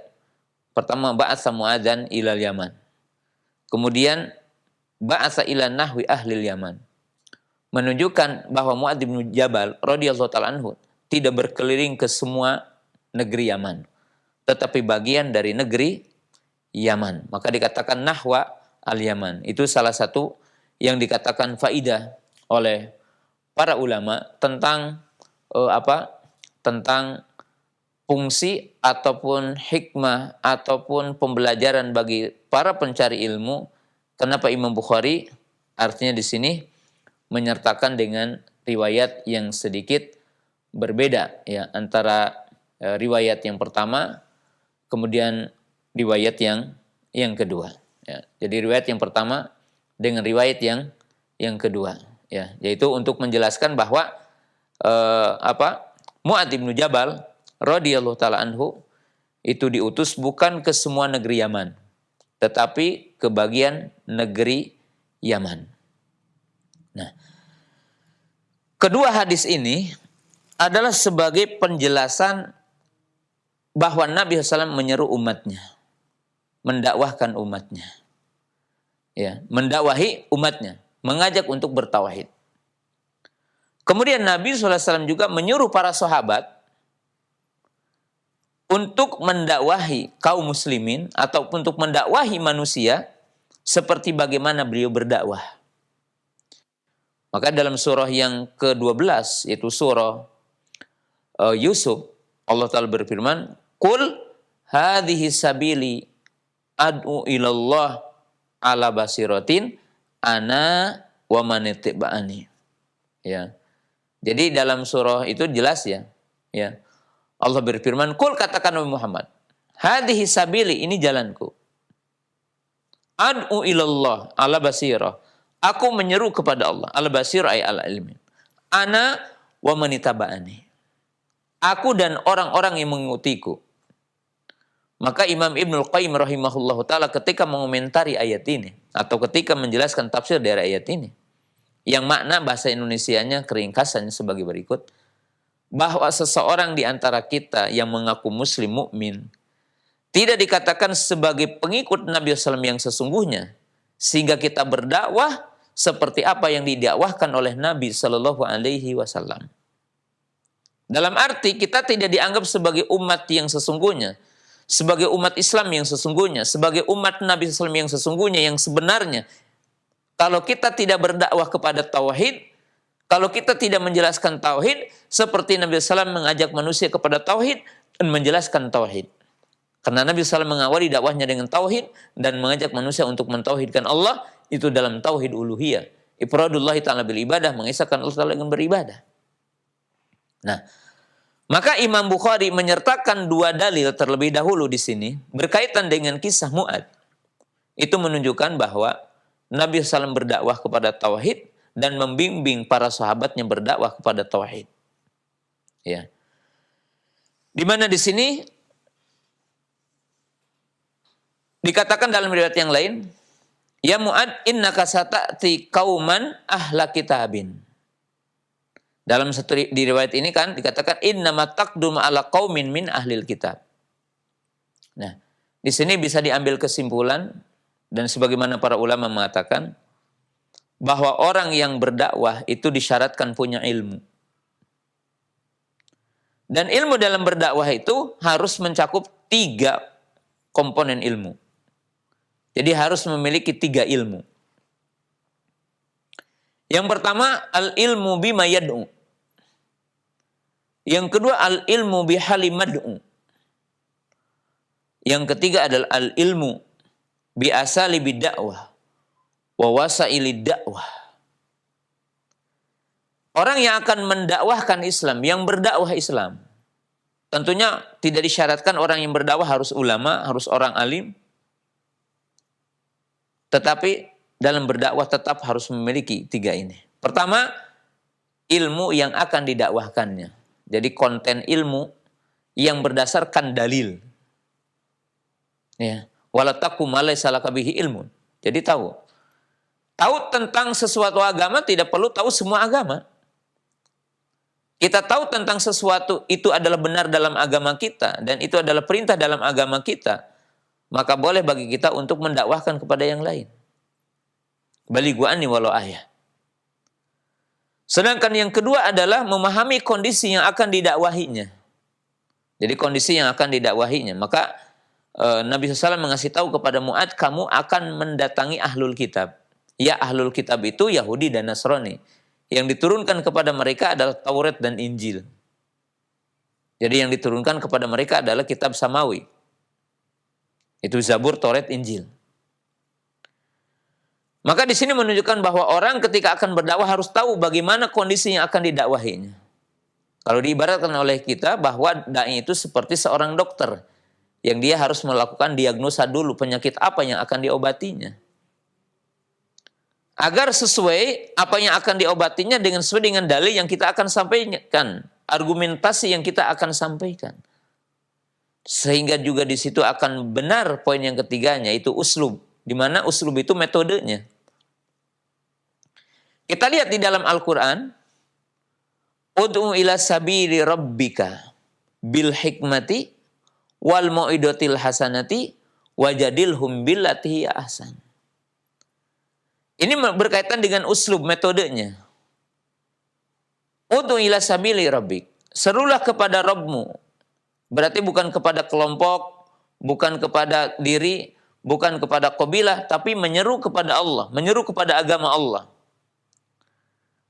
Pertama ba'atsa Mu'adan ilal Yaman. Kemudian ba'atsa ila nahwi ahlil Yaman. Menunjukkan bahwa Mu'adz bin Jabal radhiyallahu ta'ala anhu tidak berkeliling ke semua negeri Yaman, tetapi bagian dari negeri Yaman. Maka dikatakan nahwa al-Yaman. Itu salah satu yang dikatakan faidah oleh para ulama tentang tentang fungsi ataupun hikmah ataupun pembelajaran bagi para pencari ilmu. Kenapa Imam Bukhari artinya di sini menyertakan dengan riwayat yang sedikit berbeda ya antara riwayat yang pertama kemudian riwayat yang kedua ya. Jadi riwayat yang pertama dengan riwayat yang kedua ya, yaitu untuk menjelaskan bahwa Mu'adz bin Jabal radhiyallahu taala anhu itu diutus bukan ke semua negeri Yaman, tetapi ke bagian negeri Yaman. Nah, kedua hadis ini adalah sebagai penjelasan bahwa Nabi SAW menyeru umatnya, mendakwahkan umatnya, ya, mendakwahi umatnya, mengajak untuk bertauhid. Kemudian Nabi SAW juga menyuruh para sahabat untuk mendakwahi kaum muslimin atau untuk mendakwahi manusia seperti bagaimana beliau berdakwah. Maka dalam surah yang ke-12 yaitu surah Yusuf, Allah Ta'ala berfirman, "Qul hadhihi sabili ad'u ilallah ala basiratin ana wa man ittaba'ani." Ya. Jadi dalam surah itu jelas ya. Ya. Allah berfirman, "Qul," katakan Nabi Muhammad, "hadhihi sabili, ini jalanku. Ad'u ilallah ala basirah." Aku menyeru kepada Allah. Al-basir ay al-ilmi. Ana wa manitaba'ani. Aku dan orang-orang yang mengikutiku. Maka Imam Ibnul Qayyim rahimahullah ta'ala ketika mengomentari ayat ini, atau ketika menjelaskan tafsir dari ayat ini, yang makna bahasa Indonesianya keringkasannya sebagai berikut, bahwa seseorang di antara kita yang mengaku muslim mukmin tidak dikatakan sebagai pengikut Nabi SAW yang sesungguhnya, sehingga kita berdakwah seperti apa yang didakwahkan oleh Nabi Shallallahu Alaihi Wasallam. Dalam arti kita tidak dianggap sebagai umat yang sesungguhnya, sebagai umat Islam yang sesungguhnya, sebagai umat Nabi SAW yang sesungguhnya, yang sebenarnya. Kalau kita tidak berdakwah kepada tauhid, kalau kita tidak menjelaskan tauhid, seperti Nabi SAW mengajak manusia kepada tauhid dan menjelaskan tauhid. Karena Nabi SAW mengawali dakwahnya dengan tauhid dan mengajak manusia untuk mentauhidkan Allah, itu dalam tauhid uluhiyah. Ifradullahi ta'ala bil ibadah, mengisahkan Allah Ta'ala dengan beribadah. Nah, maka Imam Bukhari menyertakan dua dalil terlebih dahulu di sini berkaitan dengan kisah Mu'adz. Itu menunjukkan bahwa Nabi SAW berdakwah kepada tauhid dan membimbing para sahabatnya berdakwah kepada tauhid. Ya. Di mana di sini dikatakan dalam riwayat yang lain, "Ya Mu'adz, innaka sata'ti qauman ahla kitabin." Dalam satu di riwayat ini kan dikatakan innama taqdum ala qaumin min ahlil kitab. Nah, di sini bisa diambil kesimpulan dan sebagaimana para ulama mengatakan bahwa orang yang berdakwah itu disyaratkan punya ilmu. Dan ilmu dalam berdakwah itu harus mencakup 3 komponen ilmu. Jadi harus memiliki 3 ilmu. Yang pertama, al-ilmu bima yad'u. Yang kedua, al-ilmu bihali mad'u. Yang ketiga adalah al-ilmu bi asali bidakwah wa wasaili dakwah. Orang yang akan mendakwahkan Islam, yang berdakwah Islam, tentunya tidak disyaratkan orang yang berdakwah harus ulama, harus orang alim. Tetapi dalam berdakwah tetap harus memiliki 3 ini. Pertama, ilmu yang akan didakwahkannya. Jadi konten ilmu yang berdasarkan dalil. Ya. Wala taqfu ma laysa laka bihi ilmun. Jadi tahu. Tahu tentang sesuatu agama tidak perlu tahu semua agama. Kita tahu tentang sesuatu itu adalah benar dalam agama kita dan itu adalah perintah dalam agama kita, maka boleh bagi kita untuk mendakwahkan kepada yang lain. Balighu anni walau ayah. Sedangkan yang kedua adalah memahami kondisi yang akan didakwahinya. Jadi kondisi yang akan didakwahinya. Maka Nabi SAW mengasih tahu kepada Mu'adz, kamu akan mendatangi ahlul kitab. Ya, ahlul kitab itu Yahudi dan Nasrani. Yang diturunkan kepada mereka adalah Taurat dan Injil. Jadi yang diturunkan kepada mereka adalah kitab Samawi. Itu Zabur, Taurat, Injil. Maka di sini menunjukkan bahwa orang ketika akan berdakwah harus tahu bagaimana kondisi yang akan didakwahinya. Kalau diibaratkan oleh kita bahwa dai itu seperti seorang dokter yang dia harus melakukan diagnosa dulu penyakit apa yang akan diobatinya. Agar sesuai apa yang akan diobatinya sesuai dengan dalil yang kita akan sampaikan, argumentasi yang kita akan sampaikan. Sehingga juga di situ akan benar poin yang ketiganya, yaitu uslub, di mana uslub itu metodenya. Kita lihat di dalam Al-Quran, ud'u ila sabili rabbika bil hikmati wal mau'idotil hasanati wajadilhum billati ahsan. Ini berkaitan dengan uslub, metodenya. Ud'u ila sabili rabbik. Serulah kepada Rabbmu. Berarti bukan kepada kelompok, bukan kepada diri, bukan kepada qabilah, tapi menyeru kepada Allah, menyeru kepada agama Allah.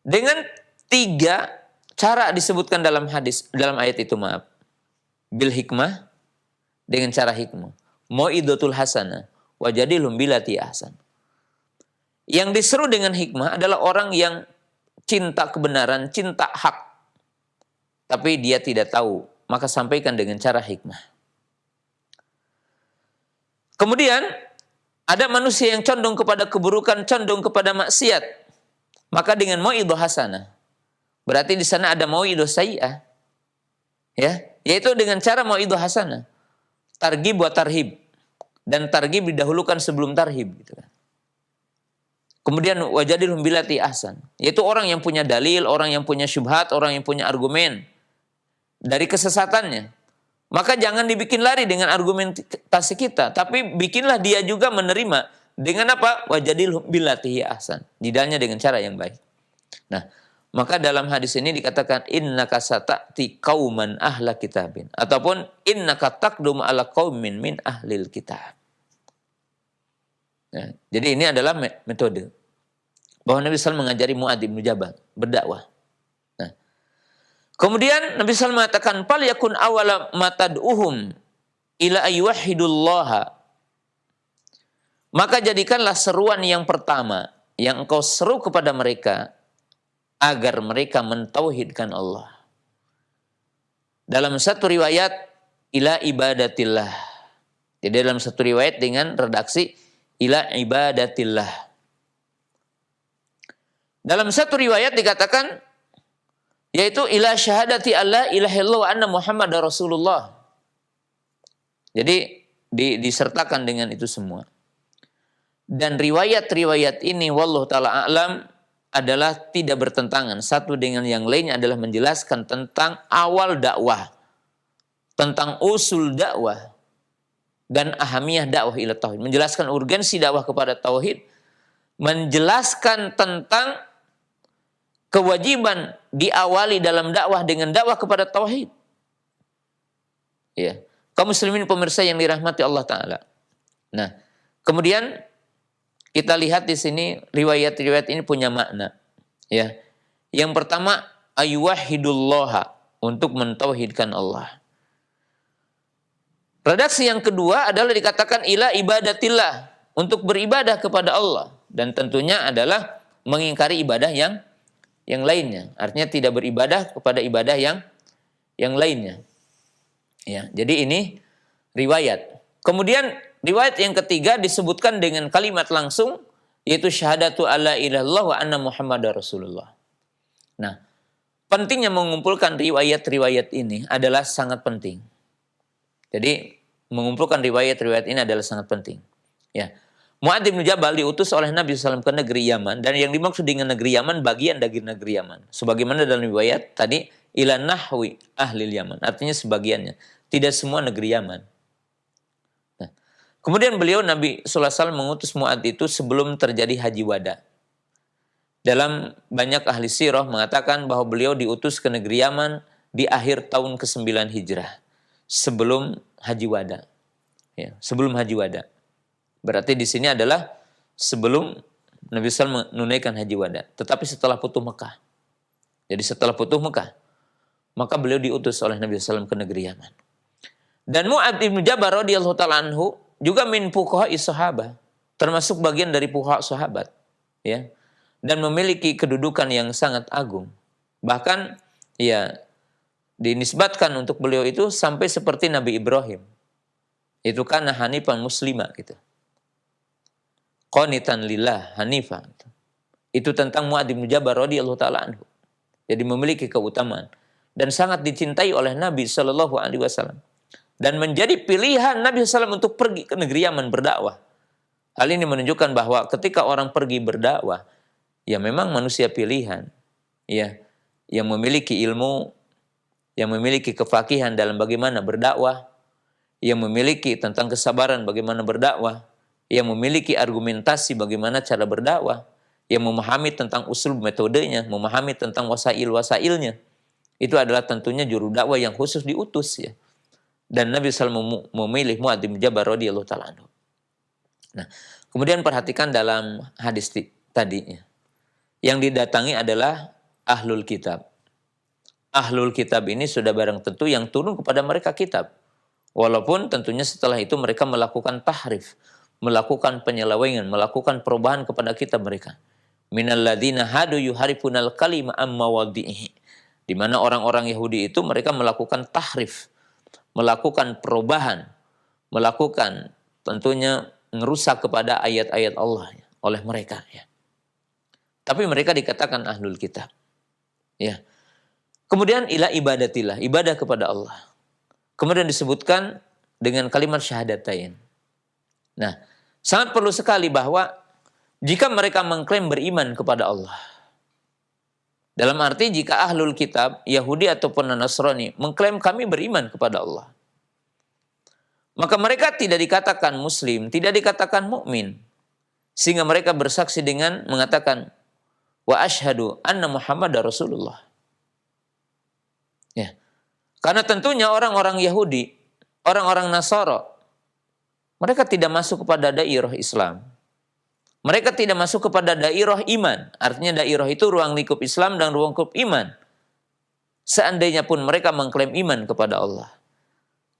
Dengan 3 cara disebutkan dalam hadis, dalam ayat itu, maaf. Bil hikmah, dengan cara hikmah. Mau'idotul hasanah, wajadilhum billati ahsan. Yang diseru dengan hikmah adalah orang yang cinta kebenaran, cinta hak. Tapi dia tidak tahu, maka sampaikan dengan cara hikmah. Kemudian, ada manusia yang condong kepada keburukan, condong kepada maksiat. Maka dengan mau'idhah hasanah. Berarti di sana ada mau'idhah sayyi'ah. Ya, yaitu dengan cara mau'idhah hasanah. Targhib wa tarhib. Dan targhib didahulukan sebelum tarhib gitu kan. Kemudian wajadilhum billati ahsan. Yaitu orang yang punya dalil, orang yang punya syubhat, orang yang punya argumen dari kesesatannya. Maka jangan dibikin lari dengan argumentasi kita, tapi bikinlah dia juga menerima dengan apa? Wajadilhum billati ahsan. Didalnya dengan cara yang baik. Nah, maka dalam hadis ini dikatakan innaka sata'ti qauman ahla kitabin ataupun innaka taqdum ala qaumin min ahlil kitab. Nah, jadi ini adalah metode bahwa Nabi SAW mengajari Mu'adz bin Jabal berdakwah. Nah, kemudian Nabi SAW mengatakan fal yakun awala matad'uhum ila ayyuhidullaha. Maka jadikanlah seruan yang pertama yang engkau seru kepada mereka agar mereka mentauhidkan Allah. Dalam satu riwayat ila ibadatillah. Jadi dalam satu riwayat dengan redaksi ila ibadatillah. Dalam satu riwayat dikatakan yaitu ila syahadati alla ilaha illallah wa anna Muhammadar Rasulullah. Jadi disertakan dengan itu semua. Dan riwayat-riwayat ini wallahu ta'ala a'lam adalah tidak bertentangan. Satu dengan yang lainnya adalah menjelaskan tentang awal dakwah. Tentang usul dakwah. Dan ahamiyah dakwah ila tauhid. Menjelaskan urgensi dakwah kepada tauhid. Menjelaskan tentang kewajiban diawali dalam dakwah dengan dakwah kepada tauhid. Ya. Kaum muslimin pemirsa yang dirahmati Allah Ta'ala. Nah, kemudian kita lihat di sini riwayat-riwayat ini punya makna. Ya. Yang pertama ayyuhidullaha, untuk mentauhidkan Allah. Redaksi yang kedua adalah dikatakan ila ibadatillah, untuk beribadah kepada Allah, dan tentunya adalah mengingkari ibadah yang lainnya. Artinya tidak beribadah kepada ibadah yang lainnya. Ya, jadi ini riwayat. Kemudian riwayat yang ketiga disebutkan dengan kalimat langsung, yaitu syahadatu alla ilaha illallah wa anna Muhammadar Rasulullah. Nah, pentingnya mengumpulkan riwayat-riwayat ini adalah sangat penting. Jadi mengumpulkan riwayat-riwayat ini adalah sangat penting. Ya. Mu'adz bin Jabal diutus oleh Nabi SAW ke negeri Yaman, dan yang dimaksud dengan negeri Yaman bagian dari negeri Yaman. Sebagaimana dalam riwayat tadi, ila nahwi ahli Yaman, artinya sebagiannya, tidak semua negeri Yaman. Nah, kemudian beliau Nabi SAW mengutus Mu'adz itu sebelum terjadi haji wada. Dalam banyak ahli sirah mengatakan bahwa beliau diutus ke negeri Yaman di akhir tahun ke-9 Hijrah, sebelum haji wada. Ya, sebelum haji wada. Berarti di sini adalah sebelum Nabi SAW menunaikan haji wada, tetapi setelah Futuh Mekah. Jadi setelah Futuh Mekah, maka beliau diutus oleh Nabi SAW ke negeri Yaman. Dan Mu'adz bin Jabal radhiyallahu ta'ala anhu juga min fuqaha'i sahabah, termasuk bagian dari fuqaha sahabat, ya. Dan memiliki kedudukan yang sangat agung. Bahkan ya dinisbatkan untuk beliau itu sampai seperti Nabi Ibrahim. Itu karena hanifan muslimah gitu. Qanitan lillah hanifah. Itu tentang Mu'adz bin Jabal radhiyallahu ta'ala anhu. Jadi memiliki keutamaan dan sangat dicintai oleh Nabi sallallahu alaihi wasallam. Dan menjadi pilihan Nabi SAW untuk pergi ke negeri Yaman berdakwah. Hal ini menunjukkan bahwa ketika orang pergi berdakwah, ya memang manusia pilihan, ya, yang memiliki ilmu, yang memiliki kefakihan dalam bagaimana berdakwah, yang memiliki tentang kesabaran bagaimana berdakwah, yang memiliki argumentasi bagaimana cara berdakwah, yang memahami tentang usul metodenya, memahami tentang wasail-wasailnya. Itu adalah tentunya juru dakwah yang khusus diutus, ya. Dan Nabi SAW memilih Mu'adz bin Jabal radhiyallahu ta'ala anhu. Nah, kemudian perhatikan dalam hadis tadi, ya. Yang didatangi adalah ahlul kitab. Ahlul kitab ini sudah barang tentu yang turun kepada mereka kitab. Walaupun tentunya setelah itu mereka melakukan tahrif, melakukan penyelewengan, melakukan perubahan kepada kitab mereka. Minal ladzina hadu yuharifunal kalima amma wadhihi. Di mana orang-orang Yahudi itu mereka melakukan tahrif, melakukan perubahan, melakukan tentunya merusak kepada ayat-ayat Allah, ya, oleh mereka, ya. Tapi mereka dikatakan ahlul kitab, ya. Kemudian ila ibadatillah, ibadah kepada Allah. Kemudian disebutkan dengan kalimat syahadatain. Nah, sangat perlu sekali bahwa jika mereka mengklaim beriman kepada Allah, dalam arti jika ahlul kitab, Yahudi ataupun Nasrani mengklaim kami beriman kepada Allah, maka mereka tidak dikatakan muslim, tidak dikatakan mukmin, sehingga mereka bersaksi dengan mengatakan wa asyhadu anna Muhammadar Rasulullah. Ya. Karena tentunya orang-orang Yahudi, orang-orang Nasara, mereka tidak masuk kepada dairah Islam. Mereka tidak masuk kepada dairah iman. Artinya dairah itu ruang lingkup Islam dan ruang lingkup iman. Seandainya pun mereka mengklaim iman kepada Allah.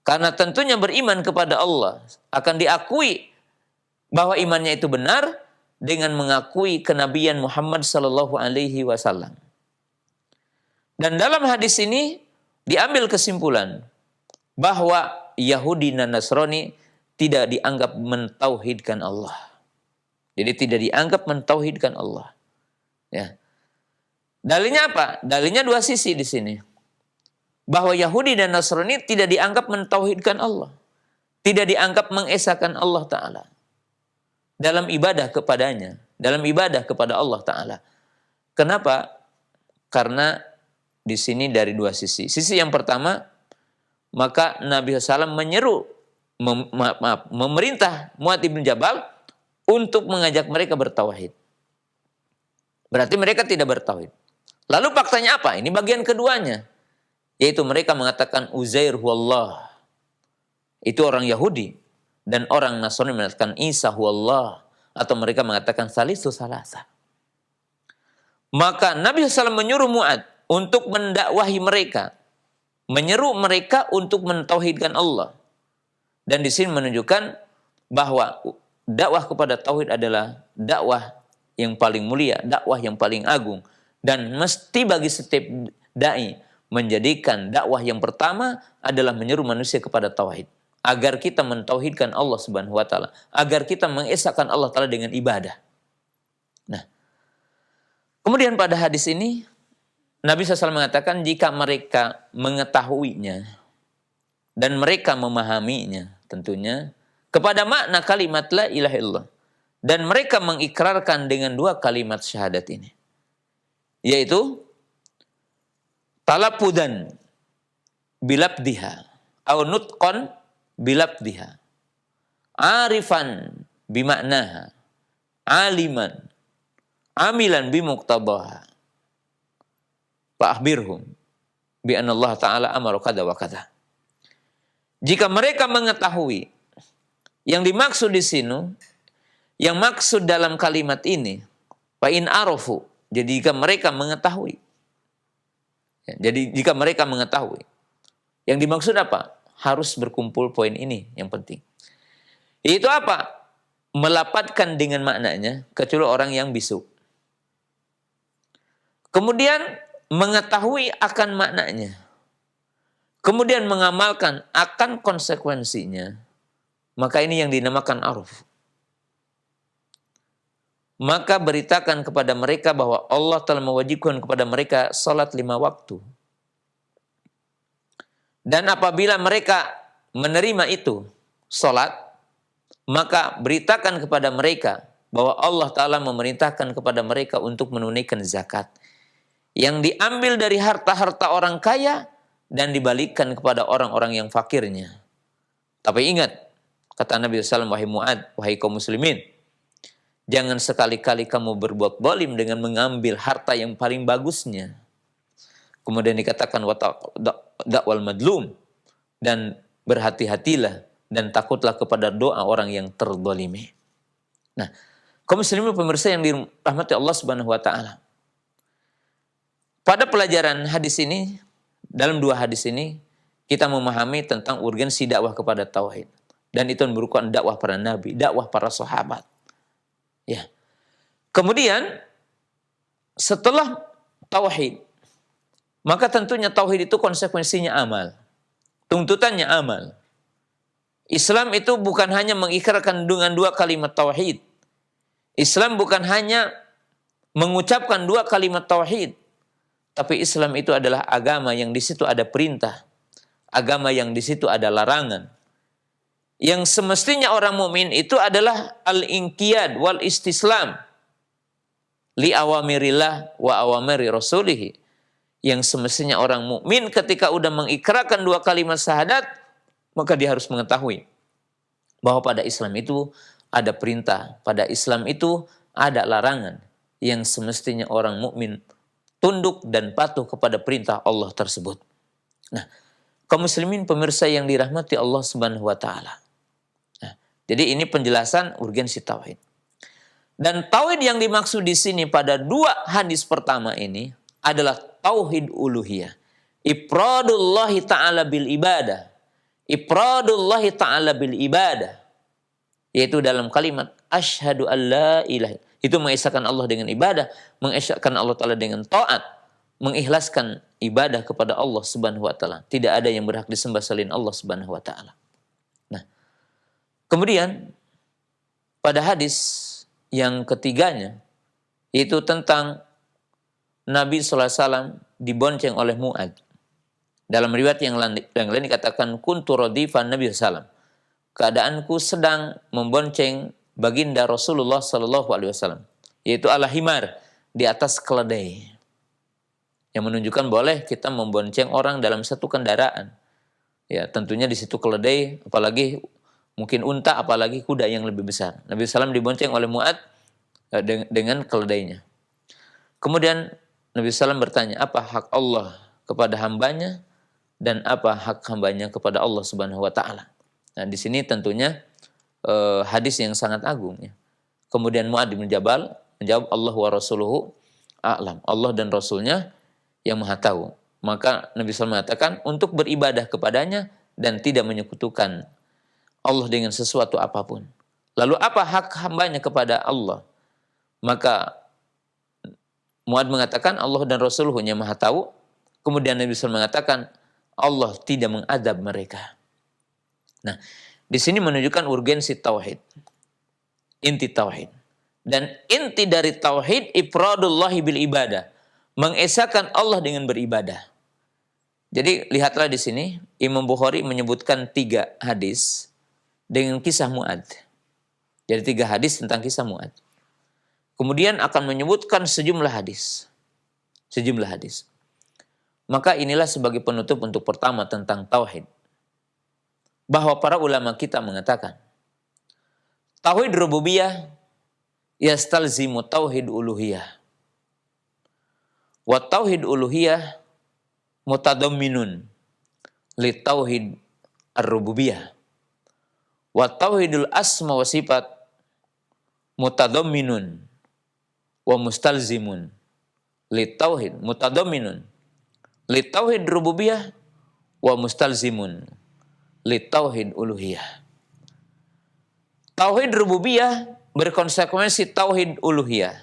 Karena tentunya beriman kepada Allah akan diakui bahwa imannya itu benar dengan mengakui kenabian Muhammad sallallahu alaihi wasallam. Dan dalam hadis ini diambil kesimpulan bahwa Yahudi dan Nasrani tidak dianggap mentauhidkan Allah. Jadi tidak dianggap mentauhidkan Allah. Ya. Dalilnya apa? Dalilnya dua sisi di sini. Bahwa Yahudi dan Nasrani tidak dianggap mentauhidkan Allah. Tidak dianggap mengesahkan Allah Ta'ala. Dalam ibadah kepadanya. Dalam ibadah kepada Allah Ta'ala. Kenapa? Karena di sini dari dua sisi. Sisi yang pertama, maka Nabi SAW menyeru, memerintah Mu'adz bin Jabal untuk mengajak mereka bertauhid. Berarti mereka tidak bertauhid. Lalu faktanya apa? Ini bagian keduanya. Yaitu mereka mengatakan Uzair huwallah. Itu orang Yahudi. Dan orang Nasrani mengatakan Isa huwallah. Atau mereka mengatakan Salisu Salasa. Maka Nabi SAW menyuruh Mu'adz untuk mendakwahi mereka. Menyeru mereka untuk mentauhidkan Allah. Dan di sini menunjukkan bahwa dakwah kepada tauhid adalah dakwah yang paling mulia, dakwah yang paling agung, dan mesti bagi setiap dai menjadikan dakwah yang pertama adalah menyeru manusia kepada tauhid, agar kita mentauhidkan Allah Subhanahu wa taala, agar kita mengesahkan Allah Taala dengan ibadah. Nah, kemudian pada hadis ini Nabi SAW mengatakan jika mereka mengetahuinya dan mereka memahaminya tentunya kepada makna kalimat la ilaha illallah dan mereka mengikrarkan dengan dua kalimat syahadat ini, yaitu talapudan bilabdiha au nutqan bilabdiha arifan bimaknaha aliman amilan bimuqtadaha fa'akhbirhum bi anna Allah Ta'ala amara kada wa kada. Jika mereka mengetahui yang dimaksud di sini, yang maksud dalam kalimat ini, fa in arafu, jadi jika mereka mengetahui. Jadi jika mereka mengetahui, yang dimaksud apa? Harus berkumpul poin ini yang penting. Itu apa? Melapatkan dengan maknanya, kecuali orang yang bisu. Kemudian mengetahui akan maknanya. Kemudian mengamalkan akan konsekuensinya. Maka ini yang dinamakan aruf. Maka beritakan kepada mereka bahwa Allah telah mewajibkan kepada mereka salat 5 waktu. Dan apabila mereka menerima itu, salat, maka beritakan kepada mereka bahwa Allah Ta'ala memerintahkan kepada mereka untuk menunaikan zakat. Yang diambil dari harta-harta orang kaya dan dibalikkan kepada orang-orang yang fakirnya. Tapi ingat, kata Nabi SAW, wahai Mu'ad, wahai kaum muslimin, jangan sekali-kali kamu berbuat zalim dengan mengambil harta yang paling bagusnya. Kemudian dikatakan dakwal madlum, dan berhati-hatilah dan takutlah kepada doa orang yang terzalimi. Nah, kaum muslimin pemirsa yang dirahmati Allah Subhanahu wa taala. Pada pelajaran hadis ini, dalam 2 hadis ini, kita memahami tentang urgensi dakwah kepada tauhid. Dan itu merupakan dakwah para nabi, dakwah para sahabat. Ya. Kemudian setelah tauhid, maka tentunya tauhid itu konsekuensinya amal. Tuntutannya amal. Islam itu bukan hanya mengikrarkan dengan 2 kalimat tauhid. Islam bukan hanya mengucapkan 2 kalimat tauhid. Tapi Islam itu adalah agama yang di situ ada perintah. Agama yang di situ ada larangan. Yang semestinya orang mukmin itu adalah al-inqiyad wal istislam li awamirillah wa awamiri rasulih. Yang semestinya orang mukmin ketika udah mengikrarkan 2 kalimat syahadat, maka dia harus mengetahui bahwa pada Islam itu ada perintah, pada Islam itu ada larangan yang semestinya orang mukmin tunduk dan patuh kepada perintah Allah tersebut. Nah, kaum muslimin pemirsa yang dirahmati Allah Subhanahu wa taala. Nah, jadi ini penjelasan urgensi tauhid. Dan tauhid yang dimaksud di sini pada 2 hadis pertama ini adalah tauhid uluhiyah. Ifradullahi ta'ala bil ibadah. Ifradullahi ta'ala bil ibadah. Yaitu dalam kalimat asyhadu an la ilaha. Itu mengesahkan Allah dengan ibadah, mengesahkan Allah Ta'ala dengan taat, mengikhlaskan ibadah kepada Allah Subhanahu wa taala. Tidak ada yang berhak disembah selain Allah Subhanahu wa taala. Nah, kemudian pada hadis yang ketiganya itu tentang Nabi SAW dibonceng oleh Mu'ad. Dalam riwayat yang lain dikatakan kuntu radifan Nabi SAW. Keadaanku sedang membonceng baginda Rasulullah SAW, yaitu ala himar, di atas keledai. Yang menunjukkan boleh kita membonceng orang dalam satu kendaraan. Ya, tentunya di situ keledai, apalagi mungkin unta, apalagi kuda yang lebih besar. Nabi SAW dibonceng oleh Mu'ad dengan keledainya. Kemudian Nabi SAW bertanya, apa hak Allah kepada hambanya dan apa hak hambanya kepada Allah Subhanahu wa taala. Nah, di sini tentunya hadis yang sangat agung ya. Kemudian Mu'ad bin Jabal menjawab, Allah wa rasuluhu a'lam. Allah dan Rasulnya yang maha tahu. Maka Nabi SAW mengatakan untuk beribadah kepadanya dan tidak menyekutukan Allah dengan sesuatu apapun. Lalu apa hak hambanya kepada Allah? Maka Mu'ad mengatakan Allah dan Rasulnya yang maha tahu. Kemudian Nabi SAW mengatakan Allah tidak mengadab mereka. Nah, di sini menunjukkan urgensi tauhid. Inti tauhid. Dan inti dari tauhid ifradullahi bil ibadah. mengesahkan Allah dengan beribadah. Jadi lihatlah di sini Imam Bukhari menyebutkan 3 hadis dengan kisah Mu'adz. Jadi 3 hadis tentang kisah Mu'adz. Kemudian akan menyebutkan sejumlah hadis. Sejumlah hadis. Maka inilah sebagai penutup untuk pertama tentang tauhid. Bahwa para ulama kita mengatakan tauhid rububiyah yastalzimu tauhid uluhiyah. Wa tauhid uluhiyah mutadamminun li tauhid ar-rububiyah. Wa tauhidul asma wa sifat mutadamminun wa mustalzimun li tauhid mutadamminun li tauhid rububiyah wa mustalzimun li tauhid uluhiyah. Tauhid rububiyah berkonsekuensi tauhid uluhiyah.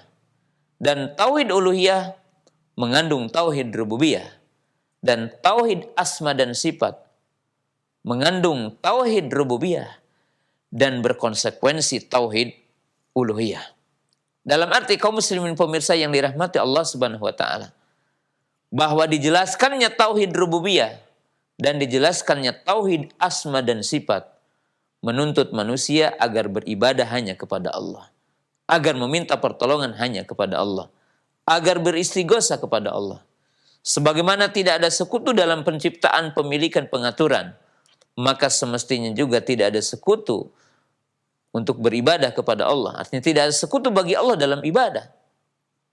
Dan tauhid uluhiyah mengandung tauhid rububiyah. Dan tauhid asma dan sifat mengandung tauhid rububiyah dan berkonsekuensi tauhid uluhiyah. Dalam arti kaum muslimin pemirsa yang dirahmati Allah Subhanahu wa taala, bahwa dijelaskannya tauhid rububiyah dan dijelaskannya tauhid asma dan sifat menuntut manusia agar beribadah hanya kepada Allah, agar meminta pertolongan hanya kepada Allah, agar beristighosa kepada Allah. Sebagaimana tidak ada sekutu dalam penciptaan, pemilikan, pengaturan, maka semestinya juga tidak ada sekutu untuk beribadah kepada Allah. Artinya tidak ada sekutu bagi Allah dalam ibadah.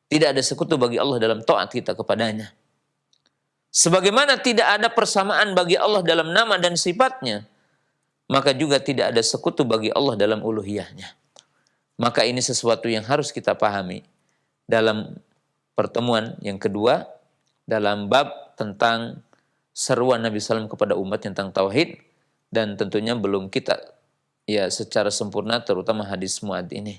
Tidak ada sekutu bagi Allah dalam taat kita kepadanya. Sebagaimana tidak ada persamaan bagi Allah dalam nama dan sifatnya, maka juga tidak ada sekutu bagi Allah dalam uluhiyahnya. Maka ini sesuatu yang harus kita pahami dalam pertemuan yang kedua, dalam bab tentang seruan Nabi SAW kepada umat tentang tauhid, dan tentunya belum kita secara sempurna terutama hadis Mu'adz ini.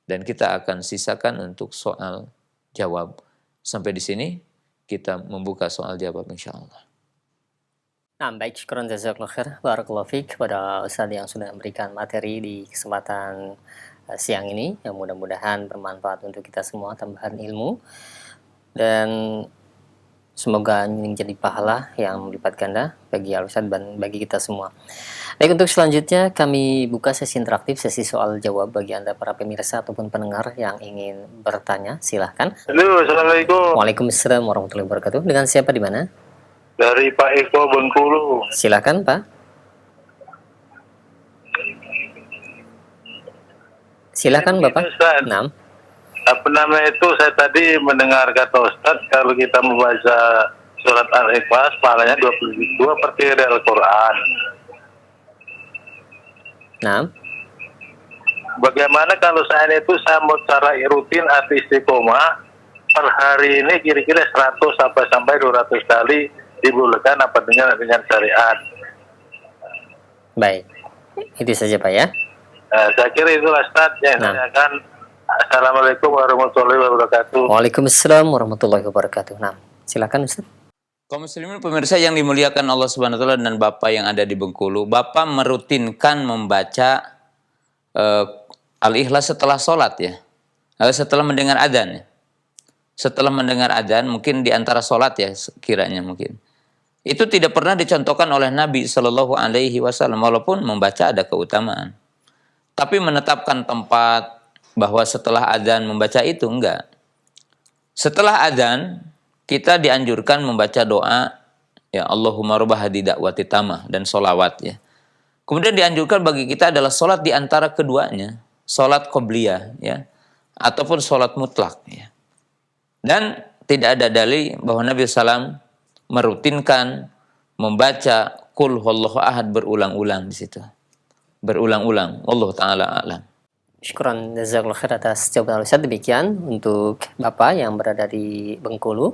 Dan kita akan sisakan untuk soal jawab. Sampai di sini kita membuka soal jawab insyaallah. Nah, baik, syukran jazakallahu khair. Barakallahu fiik kepada Ustaz yang sudah memberikan materi di kesempatan siang ini, yang mudah-mudahan bermanfaat untuk kita semua, tambahan ilmu, dan semoga ini menjadi pahala yang melipat ganda bagi Al-Ustaz dan bagi kita semua. Baik, untuk selanjutnya kami buka sesi interaktif, sesi soal jawab bagi Anda para pemirsa ataupun pendengar yang ingin bertanya. Silahkan. Halo, Assalamualaikum. Waalaikumsalam warahmatullahi wabarakatuh. Dengan siapa di mana? Dari Pak Eko Bengkulu. Silahkan, Pak. Silakan Bapak. Nah. Apa namanya itu, saya tadi mendengar kata Ustadz kalau kita membaca surat Al-Ikhlas pahalanya 22 dari Al-Quran. Nah. Bagaimana kalau saya itu mau cara rutin atau istiqomah per hari ini kira-kira 100 sampai 200 kali dibolehkan apa dengan syariat. Baik. Itu saja Pak ya. Nah, saya kira itulah Ustadz yang saya akan. Assalamualaikum warahmatullahi wabarakatuh. Waalaikumsalam warahmatullahi wabarakatuh. Nah, silakan Ustaz. Kaum muslimin pemirsa yang dimuliakan Allah Subhanahu wa taala dan Bapak yang ada di Bengkulu, Bapak merutinkan membaca Al-Ikhlas setelah sholat ya. Setelah mendengar adzan ya. Setelah mendengar adzan, mungkin di antara sholat ya kiranya mungkin. Itu tidak pernah dicontohkan oleh Nabi Shallallahu alaihi wasallam, walaupun membaca ada keutamaan. Tapi menetapkan tempat bahwa setelah adzan membaca itu enggak. Setelah adzan kita dianjurkan membaca doa ya Allahumma rabb hadhihi da'wati tamah dan solawat ya. Kemudian dianjurkan bagi kita adalah solat di antara keduanya, solat qobliyah ya, ataupun solat mutlak ya. Dan tidak ada dalil bahwa Nabi SAW merutinkan membaca Qul huwallahu ahad berulang-ulang di situ. Berulang-ulang. Allah taala a'lam. Syukran jazakallahu khair atas jawaban Ustaz. Demikian untuk Bapak yang berada di Bengkulu.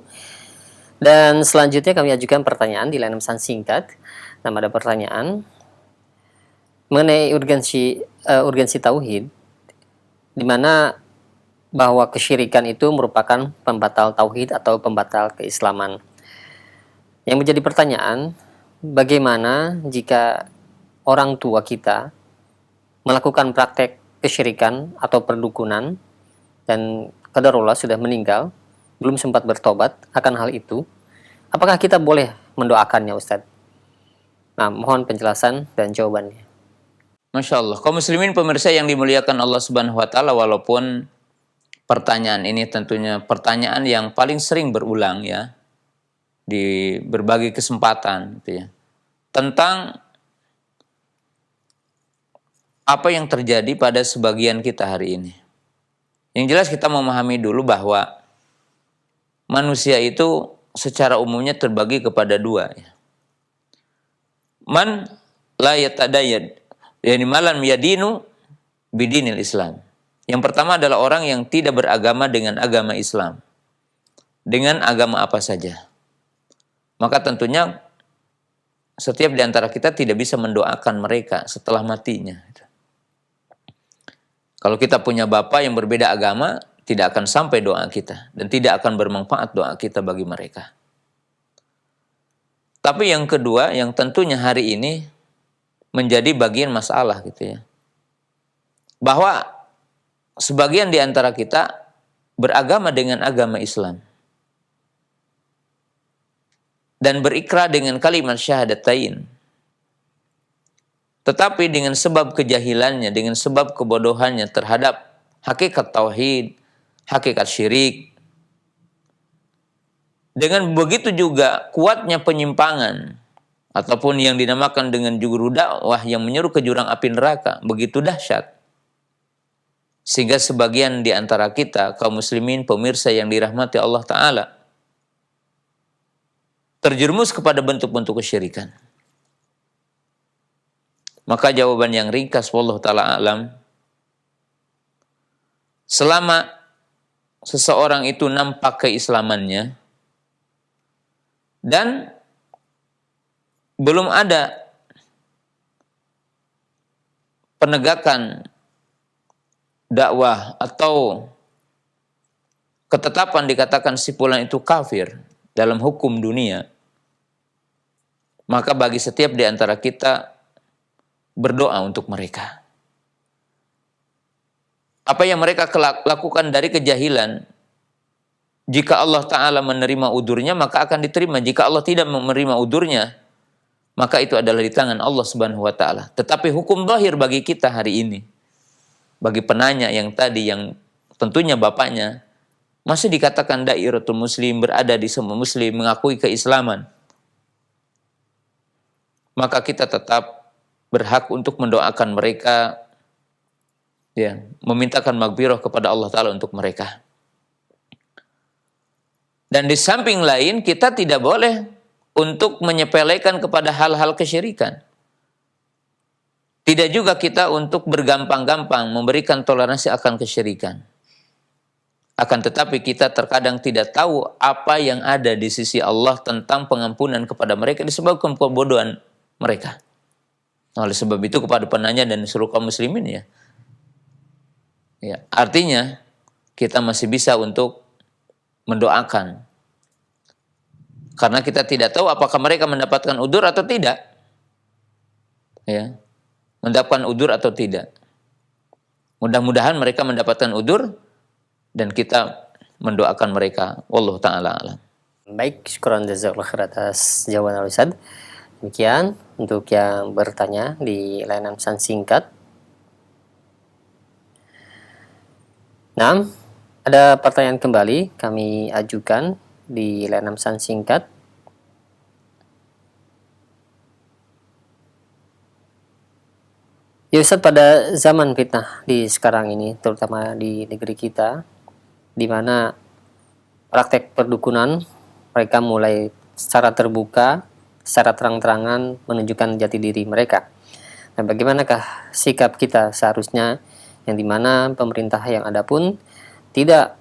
Dan selanjutnya kami ajukan pertanyaan di line pesan singkat. Nah, ada pertanyaan mengenai urgensi tauhid, di mana bahwa kesyirikan itu merupakan pembatal tauhid atau pembatal keislaman. Yang menjadi pertanyaan, bagaimana jika orang tua kita melakukan praktek kesyirikan atau perdukunan dan qadarullah sudah meninggal, belum sempat bertobat akan hal itu, apakah kita boleh mendoakannya, Ustadz? Nah, mohon penjelasan dan jawabannya. Masya Allah. Kaum muslimin pemirsa yang dimuliakan Allah Subhanahu wa Ta'ala, walaupun pertanyaan ini tentunya pertanyaan yang paling sering berulang ya di berbagai kesempatan gitu ya, tentang apa yang terjadi pada sebagian kita hari ini. Yang jelas kita memahami dulu bahwa manusia itu secara umumnya terbagi kepada dua ya. Man la yatadayyad, yani malam yadinu bidinil Islam. Yang pertama adalah orang yang tidak beragama dengan agama Islam, dengan agama apa saja. Maka tentunya setiap di antara kita tidak bisa mendoakan mereka setelah matinya. Kalau kita punya bapak yang berbeda agama, tidak akan sampai doa kita dan tidak akan bermanfaat doa kita bagi mereka. Tapi yang kedua, yang tentunya hari ini menjadi bagian masalah gitu ya, bahwa sebagian di antara kita beragama dengan agama Islam dan berikrar dengan kalimat syahadatain, tetapi dengan sebab kejahilannya, dengan sebab kebodohannya terhadap hakikat tauhid, hakikat syirik, dengan begitu juga kuatnya penyimpangan ataupun yang dinamakan dengan juru dakwah yang menyeru ke jurang api neraka begitu dahsyat, sehingga sebagian di antara kita kaum muslimin pemirsa yang dirahmati Allah Ta'ala terjerumus kepada bentuk-bentuk kesyirikan. Maka jawaban yang ringkas wallahu ta'ala alam, selama seseorang itu nampak keislamannya dan belum ada penegakan dakwah atau ketetapan dikatakan si fulan itu kafir dalam hukum dunia, maka bagi setiap di antara kita berdoa untuk mereka. Apa yang mereka lakukan dari kejahilan, jika Allah Ta'ala menerima udurnya, maka akan diterima. Jika Allah tidak menerima udurnya, maka itu adalah di tangan Allah Subhanahu wa Ta'ala. Tetapi hukum zahir bagi kita hari ini, bagi penanya yang tadi, yang tentunya bapaknya masih dikatakan dairatul muslim, berada di semua muslim, mengakui keislaman, maka kita tetap berhak untuk mendoakan mereka, ya, memintakan maghfirah kepada Allah Ta'ala untuk mereka. Dan di samping lain, kita tidak boleh untuk menyepelekan kepada hal-hal kesyirikan. Tidak juga kita untuk bergampang-gampang memberikan toleransi akan kesyirikan. Akan tetapi kita terkadang tidak tahu apa yang ada di sisi Allah tentang pengampunan kepada mereka disebabkan kebodohan mereka. Oleh sebab itu kepada penanya dan seluruh kaum muslimin ya, artinya kita masih bisa untuk mendoakan, karena kita tidak tahu apakah mereka mendapatkan udzur atau tidak, ya, mendapatkan udzur atau tidak. Mudah-mudahan mereka mendapatkan udzur dan kita mendoakan mereka. Wallahu ta'ala alam. Baik, syukran jazakallahu khair atas jawaban Al-Ustadz. Demikian untuk yang bertanya di layanan pesan singkat. Nah, ada pertanyaan kembali kami ajukan di layanan pesan singkat. Ya Ustadz, pada zaman fitnah di sekarang ini, terutama di negeri kita, di mana praktek perdukunan mereka mulai secara terbuka, secara terang-terangan menunjukkan jati diri mereka. Nah, bagaimanakah sikap kita seharusnya, yang dimana pemerintah yang ada pun tidak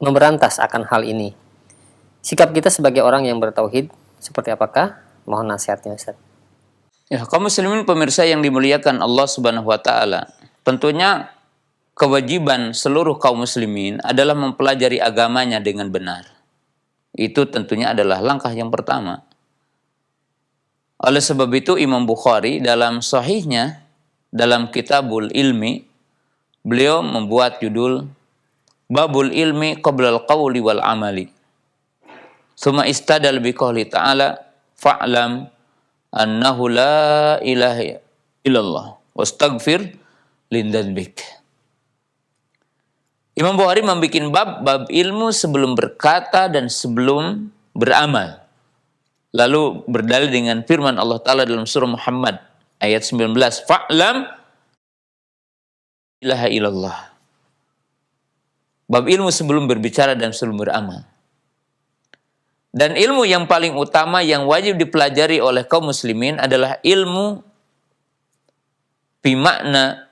memberantas akan hal ini? Sikap kita sebagai orang yang bertauhid seperti apakah? Mohon nasihatnya Ustaz. Ya, kaum muslimin pemirsa yang dimuliakan Allah Subhanahu wa Ta'ala, tentunya kewajiban seluruh kaum muslimin adalah mempelajari agamanya dengan benar. Itu tentunya adalah langkah yang pertama. Oleh sebab itu Imam Bukhari dalam sahihnya, dalam Kitabul Ilmi, beliau membuat judul babul ilmi qabla al-qawli wal amali. Suma istadal biqouli ta'ala fa'lam annahu la ilaha illallah wastaghfir lindzanbik. Imam Bukhari membuat bab ilmu sebelum berkata dan sebelum beramal. Lalu berdalil dengan firman Allah Ta'ala dalam surah Muhammad ayat 19. Fa'lam ilaha illallah. Bab ilmu sebelum berbicara dan sebelum beramal. Dan ilmu yang paling utama yang wajib dipelajari oleh kaum muslimin adalah ilmu bimakna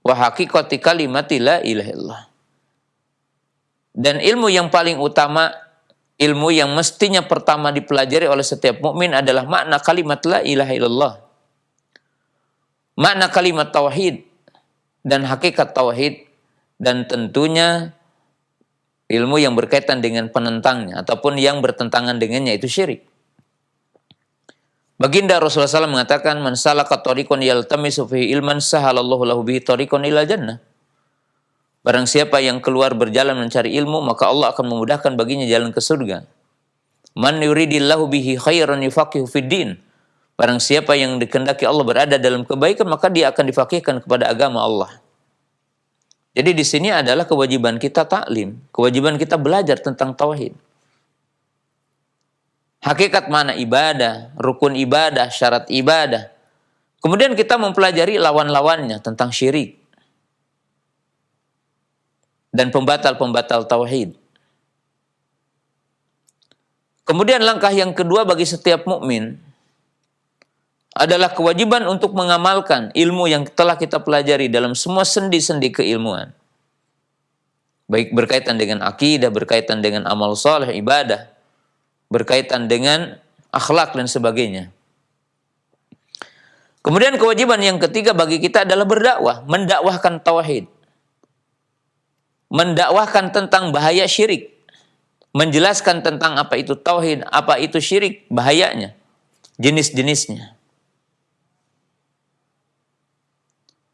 wa haqiqati kalimati la ilaha illallah. Dan ilmu yang paling utama, ilmu yang mestinya pertama dipelajari oleh setiap mukmin adalah makna kalimat la ilaha illallah. Makna kalimat tauhid dan hakikat tauhid, dan tentunya ilmu yang berkaitan dengan penentangnya ataupun yang bertentangan dengannya, itu syirik. Baginda Rasulullah SAW mengatakan, man salaka tariqan yaltamisu fihi ilman sahalallahu lahu bihi tariqan ilal jannah. Barang siapa yang keluar berjalan mencari ilmu, maka Allah akan memudahkan baginya jalan ke surga. Man yuridillahu bihi khairan yufaqihu fid din. Barang siapa yang dikehendaki Allah berada dalam kebaikan, maka dia akan difaqihkan kepada agama Allah. Jadi di sini adalah kewajiban kita taklim, kewajiban kita belajar tentang tauhid. Hakikat mana ibadah, rukun ibadah, syarat ibadah. Kemudian kita mempelajari lawan-lawannya tentang syirik dan pembatal-pembatal tauhid. Kemudian langkah yang kedua bagi setiap mukmin adalah kewajiban untuk mengamalkan ilmu yang telah kita pelajari dalam semua sendi-sendi keilmuan. Baik berkaitan dengan akidah, berkaitan dengan amal saleh, ibadah, berkaitan dengan akhlak dan sebagainya. Kemudian kewajiban yang ketiga bagi kita adalah berdakwah, mendakwahkan tauhid. Mendakwahkan tentang bahaya syirik. Menjelaskan tentang apa itu tauhid, apa itu syirik, bahayanya, jenis-jenisnya.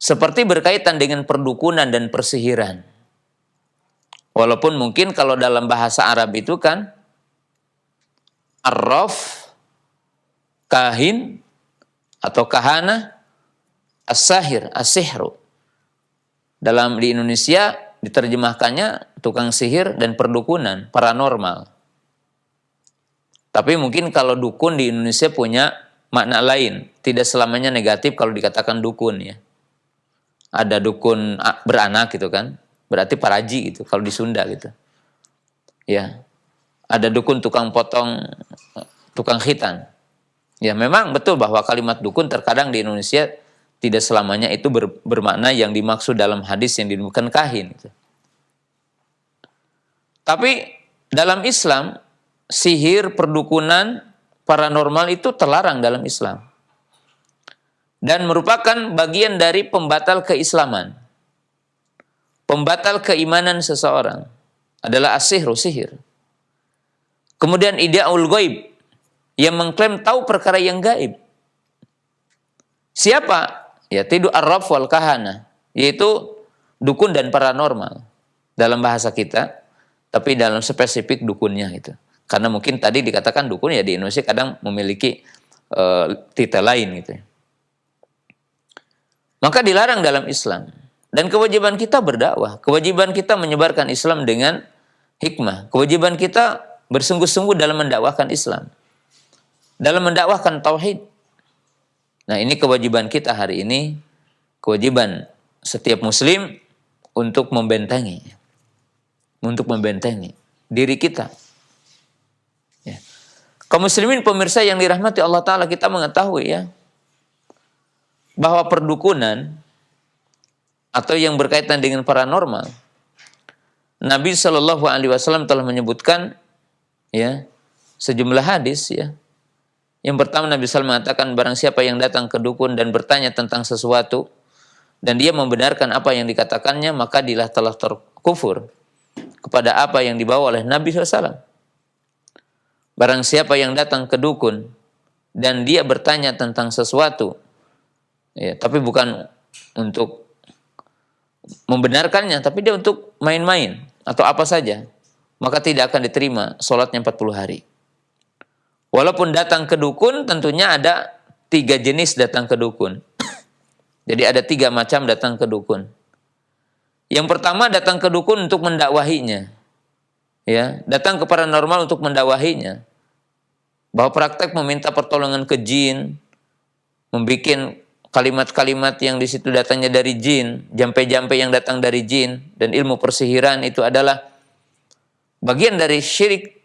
Seperti berkaitan dengan perdukunan dan persihiran. Walaupun mungkin kalau dalam bahasa Arab itu kan arraf, kahin, atau kahana, as-sahir, as-sihru. Dalam di Indonesia diterjemahkannya tukang sihir dan perdukunan, paranormal. Tapi mungkin kalau dukun di Indonesia punya makna lain. Tidak selamanya negatif kalau dikatakan dukun ya. Ada dukun beranak gitu kan, berarti paraji gitu kalau di Sunda gitu. Ya. Ada dukun tukang potong, tukang khitan. Ya memang betul bahwa kalimat dukun terkadang di Indonesia tidak selamanya itu bermakna yang dimaksud dalam hadis yang dinamakan kahin. Gitu. Tapi dalam Islam, sihir, perdukunan, paranormal itu terlarang dalam Islam. Dan merupakan bagian dari pembatal keislaman. Pembatal keimanan seseorang adalah as-sihru, sihir. Kemudian ida'ul ghaib, yang mengklaim tahu perkara yang gaib. Siapa? Ya, tidu arraf wal kahana, yaitu dukun dan paranormal dalam bahasa kita, tapi dalam spesifik dukunnya itu. Karena mungkin tadi dikatakan dukun ya di Indonesia kadang memiliki titel lain gitu. Maka dilarang dalam Islam. Dan kewajiban kita berdakwah, kewajiban kita menyebarkan Islam dengan hikmah, kewajiban kita bersungguh-sungguh dalam mendakwahkan Islam, dalam mendakwahkan tauhid. Nah, ini kewajiban kita hari ini, kewajiban setiap muslim untuk membentengi diri kita. Ya. Kaum muslimin pemirsa yang dirahmati Allah Ta'ala, kita mengetahui ya, bahwa perdukunan atau yang berkaitan dengan paranormal, Nabi Shallallahu Alaihi Wasallam telah menyebutkan ya sejumlah hadis ya. Yang pertama Nabi SAW mengatakan, barang siapa yang datang ke dukun dan bertanya tentang sesuatu dan dia membenarkan apa yang dikatakannya, maka dia telah terkufur kepada apa yang dibawa oleh Nabi SAW. Barang siapa yang datang ke dukun dan dia bertanya tentang sesuatu, ya, tapi bukan untuk membenarkannya, tapi dia untuk main-main atau apa saja, maka tidak akan diterima sholatnya 40 hari. Walaupun datang ke dukun, tentunya ada 3 jenis datang ke dukun. Jadi ada 3 macam datang ke dukun. Yang pertama datang ke dukun untuk mendakwahinya. Ya, datang ke paranormal untuk mendakwahinya. Bahwa praktek meminta pertolongan ke jin, membuat kalimat-kalimat yang di situ datangnya dari jin, jampe-jampe yang datang dari jin, dan ilmu persihiran itu adalah bagian dari syirik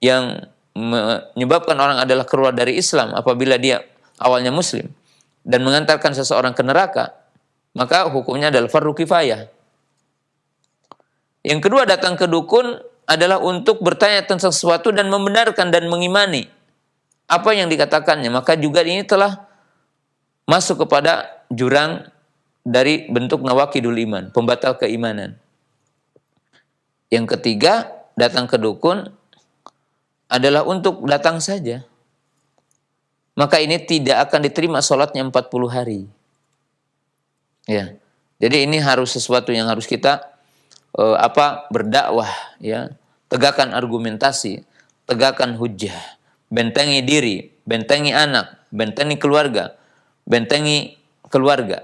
yang menyebabkan orang adalah keluar dari Islam apabila dia awalnya muslim dan mengantarkan seseorang ke neraka, maka hukumnya adalah fardu kifayah. Yang kedua, datang ke dukun adalah untuk bertanya tentang sesuatu dan membenarkan dan mengimani apa yang dikatakannya, maka juga ini telah masuk kepada jurang dari bentuk nawaqidul iman, pembatal keimanan. Yang ketiga, datang ke dukun adalah untuk datang saja. Maka ini tidak akan diterima sholatnya 40 hari. Ya. Jadi ini harus sesuatu yang harus kita berdakwah, ya. Tegakkan argumentasi, tegakkan hujjah, bentengi diri, bentengi anak, bentengi keluarga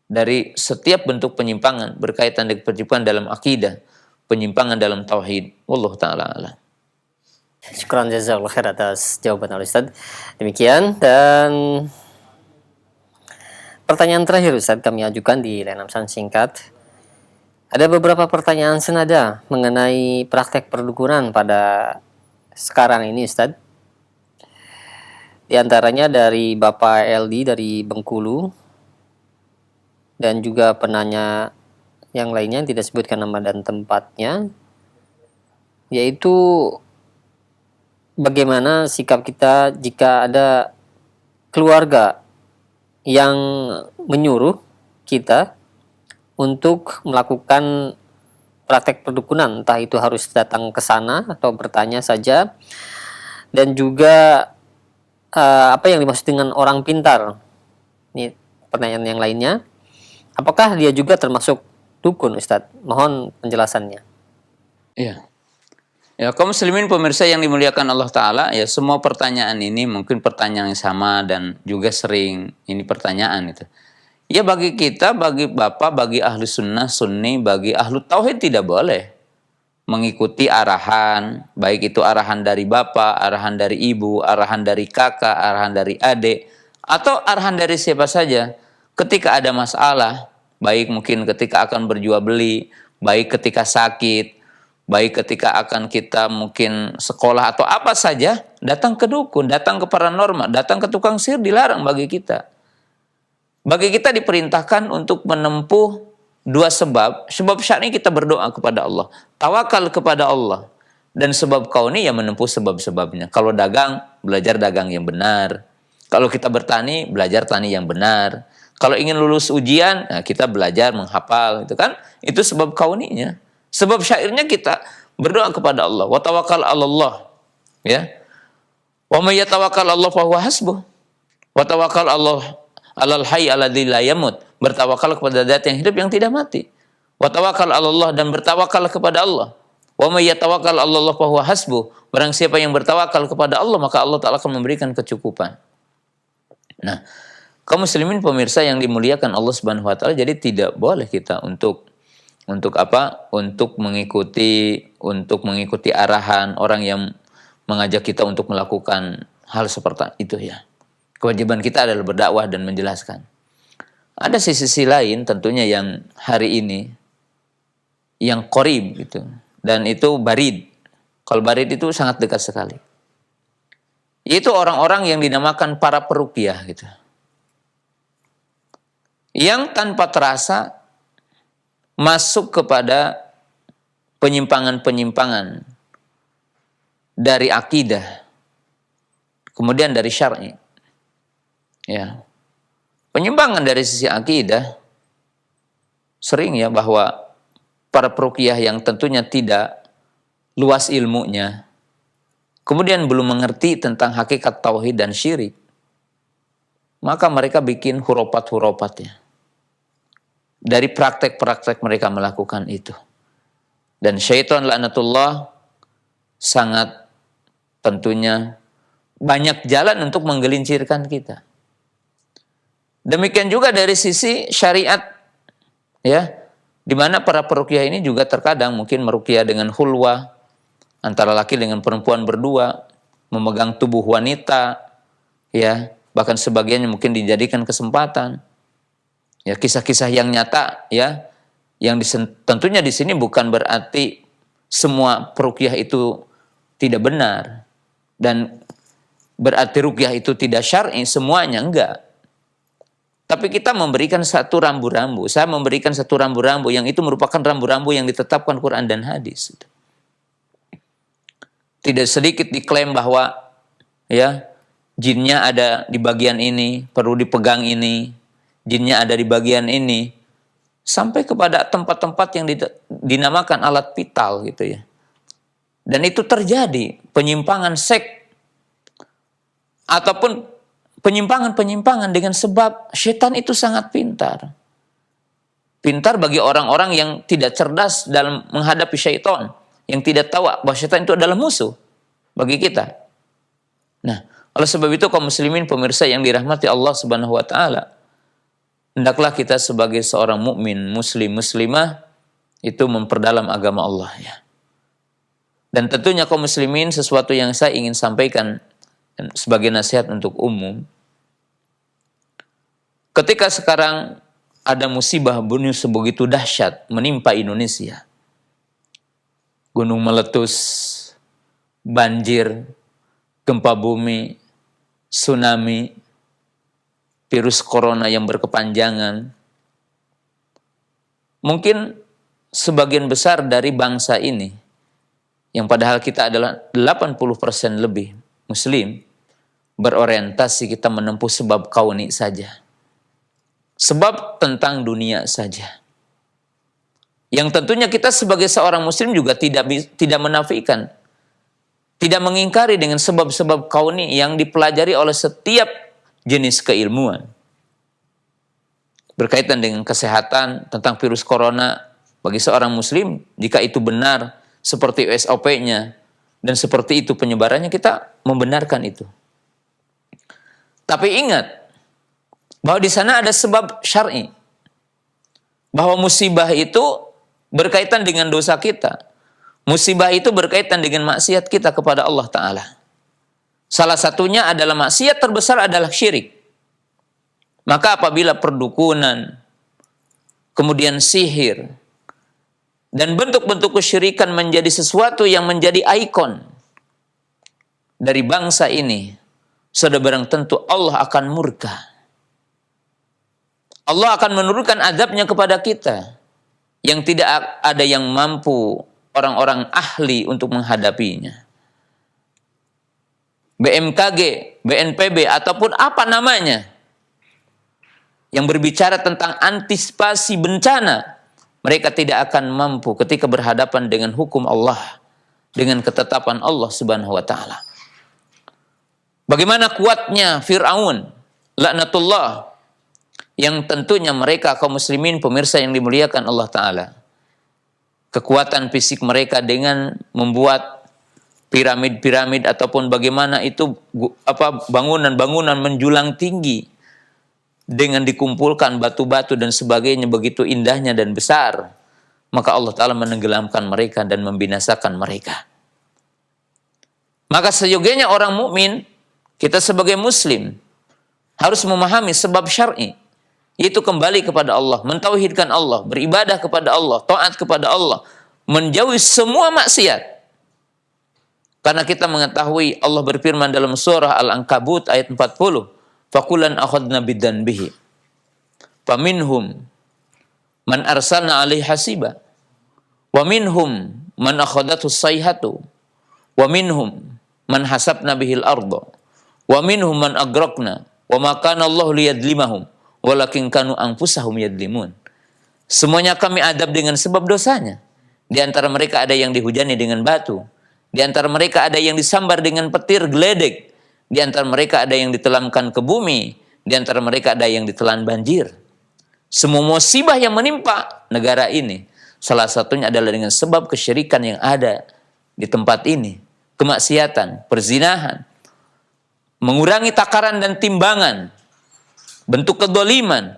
dari setiap bentuk penyimpangan berkaitan dengan penyimpangan dalam akidah, penyimpangan dalam tauhid. Wallahu taala a'lam. Syukran jazakallahu khair atas jawaban Ustaz. Demikian, dan pertanyaan terakhir Ustaz kami ajukan di layanan pesan singkat. Ada beberapa pertanyaan senada mengenai praktek perdukunan pada sekarang ini Ustaz. Di antaranya dari Bapak LD dari Bengkulu, dan juga penanya yang lainnya yang tidak sebutkan nama dan tempatnya, yaitu bagaimana sikap kita jika ada keluarga yang menyuruh kita untuk melakukan praktek perdukunan, entah itu harus datang ke sana atau bertanya saja, dan juga apa yang dimaksud dengan orang pintar. Ini pertanyaan yang lainnya, apakah dia juga termasuk dukun Ustadz? Mohon penjelasannya. Iya. Ya, kaum muslimin pemirsa yang dimuliakan Allah Ta'ala, ya semua pertanyaan ini mungkin pertanyaan yang sama dan juga sering ini pertanyaan itu. Ya bagi kita, bagi Bapak, bagi ahli sunnah, sunni, bagi ahlu tauhid tidak boleh mengikuti arahan, baik itu arahan dari Bapak, arahan dari Ibu, arahan dari kakak, arahan dari adik, atau arahan dari siapa saja. Ketika ada masalah, baik mungkin ketika akan berjual beli, baik ketika sakit, baik ketika akan kita mungkin sekolah atau apa saja, datang ke dukun, datang ke paranormal, datang ke tukang sihir dilarang bagi kita. Bagi kita diperintahkan untuk menempuh 2 sebab. Sebab syar'i kita berdoa kepada Allah, tawakal kepada Allah, dan sebab kauni ya menempuh sebab-sebabnya. Kalau dagang, belajar dagang yang benar. Kalau kita bertani, belajar tani yang benar. Kalau ingin lulus ujian, nah kita belajar menghafal, itu kan? Itu sebab kauninya. Sebab syairnya kita berdoa kepada Allah. Wa tawakkal 'alallah. Ya. Wa may yatawakkal 'Allah fa huwa hasbuh. Wa tawakkal Allah 'alal hayy alladzi la yamut. Bertawakal kepada zat yang hidup yang tidak mati. Wa tawakkal 'alallah, dan bertawakal kepada Allah. Wa may yatawakkal 'alallah fa huwa hasbuh. Barang siapa yang bertawakal kepada Allah, maka Allah Ta'ala akan memberikan kecukupan. Nah, kaum muslimin pemirsa yang dimuliakan Allah Subhanahu wa taala, jadi tidak boleh kita untuk apa? Untuk mengikuti arahan orang yang mengajak kita untuk melakukan hal seperti itu ya. Kewajiban kita adalah berdakwah dan menjelaskan. Ada sisi lain tentunya yang hari ini yang qorib gitu, dan itu barid. Kalau barid itu sangat dekat sekali. Yaitu orang-orang yang dinamakan para peruqyah gitu. Yang tanpa terasa masuk kepada penyimpangan-penyimpangan dari akidah, kemudian dari syar'i. Ya. Penyimpangan dari sisi akidah sering ya, bahwa para peruqyah yang tentunya tidak luas ilmunya, kemudian belum mengerti tentang hakikat tauhid dan syirik, maka mereka bikin hurupat-hurupatnya. dari praktek-praktek mereka melakukan itu. Dan syaitan laknatullah sangat tentunya banyak jalan untuk menggelincirkan kita. Demikian juga dari sisi syariat, ya, di mana para peruqyah ini juga terkadang mungkin meruqyah dengan khulwah, antara laki dengan perempuan berdua, memegang tubuh wanita, ya, bahkan sebagiannya mungkin dijadikan kesempatan. Ya, kisah-kisah yang nyata, ya, yang tentunya di sini bukan berarti semua peruqyah itu tidak benar dan berarti ruqyah itu tidak syar'i, semuanya enggak. Tapi kita memberikan satu rambu-rambu. Saya memberikan satu rambu-rambu yang itu merupakan rambu-rambu yang ditetapkan Quran dan hadis. Tidak sedikit diklaim bahwa, ya, jinnya ada di bagian ini, perlu dipegang ini, jinnya ada di bagian ini, sampai kepada tempat-tempat yang dinamakan alat vital gitu ya. Dan itu terjadi penyimpangan seks ataupun penyimpangan-penyimpangan dengan sebab syaitan itu sangat pintar. Pintar bagi orang-orang yang tidak cerdas dalam menghadapi syaitan, yang tidak tahu bahwa syaitan itu adalah musuh bagi kita. Nah, oleh sebab itu kaum muslimin pemirsa yang dirahmati Allah Subhanahu wa taala, hendaklah kita sebagai seorang mukmin, muslim, muslimah itu memperdalam agama Allah, ya. Dan tentunya kaum muslimin, sesuatu yang saya ingin sampaikan sebagai nasihat untuk umum, ketika sekarang ada musibah bunuh sebegitu dahsyat menimpa Indonesia, gunung meletus, banjir, gempa bumi, tsunami, virus corona yang berkepanjangan, mungkin sebagian besar dari bangsa ini, yang padahal kita adalah 80% lebih muslim, berorientasi kita menempuh sebab kauni saja. Sebab tentang dunia saja. Yang tentunya kita sebagai seorang muslim juga tidak menafikan, tidak mengingkari dengan sebab-sebab kauni yang dipelajari oleh setiap jenis keilmuan. Berkaitan dengan kesehatan, tentang virus corona, bagi seorang muslim, jika itu benar seperti SOP-nya dan seperti itu penyebarannya, kita membenarkan itu. Tapi ingat bahwa di sana ada sebab syar'i, bahwa musibah itu berkaitan dengan dosa kita. Musibah itu berkaitan dengan maksiat kita kepada Allah Ta'ala. Salah satunya adalah maksiat terbesar adalah syirik. Maka apabila perdukunan, kemudian sihir, dan bentuk-bentuk kesyirikan menjadi sesuatu yang menjadi ikon dari bangsa ini, sudah barang tentu Allah akan murka. Allah akan menurunkan azabnya kepada kita, yang tidak ada yang mampu orang-orang ahli untuk menghadapinya. BMKG, BNPB, ataupun apa namanya, yang berbicara tentang antisipasi bencana, mereka tidak akan mampu ketika berhadapan dengan hukum Allah, dengan ketetapan Allah Subhanahu wa taala. Bagaimana kuatnya Fir'aun, laknatullah, yang tentunya mereka kaum muslimin pemirsa yang dimuliakan Allah Ta'ala. Kekuatan fisik mereka dengan membuat piramid-piramid ataupun bagaimana itu bangunan-bangunan menjulang tinggi dengan dikumpulkan batu-batu dan sebagainya begitu indahnya dan besar, maka Allah Ta'ala menenggelamkan mereka dan membinasakan mereka. Maka seyogianya orang mukmin, kita sebagai muslim harus memahami sebab syar'i, yaitu kembali kepada Allah, mentauhidkan Allah, beribadah kepada Allah, taat kepada Allah, menjauhi semua maksiat. Karena kita mengetahui Allah berfirman dalam surah Al-Ankabut ayat 40, "Fakulan akhadna bidzanbihi. Faminhum man arsalna alaihi hasiba, wa minhum man akhadathu sayhatu, wa minhum man hasabna bihil arda, wa minhum man agraqna, wa ma kana Allah liyadlimahum, walakin kanu anfusahum yadlimun." Semuanya kami adab dengan sebab dosanya. Di antara mereka ada yang dihujani dengan batu, di antara mereka ada yang disambar dengan petir geledek, di antara mereka ada yang ditelankan ke bumi, di antara mereka ada yang ditelan banjir. Semua musibah yang menimpa negara ini, salah satunya adalah dengan sebab kesyirikan yang ada di tempat ini. Kemaksiatan, perzinahan, mengurangi takaran dan timbangan, bentuk kedoliman,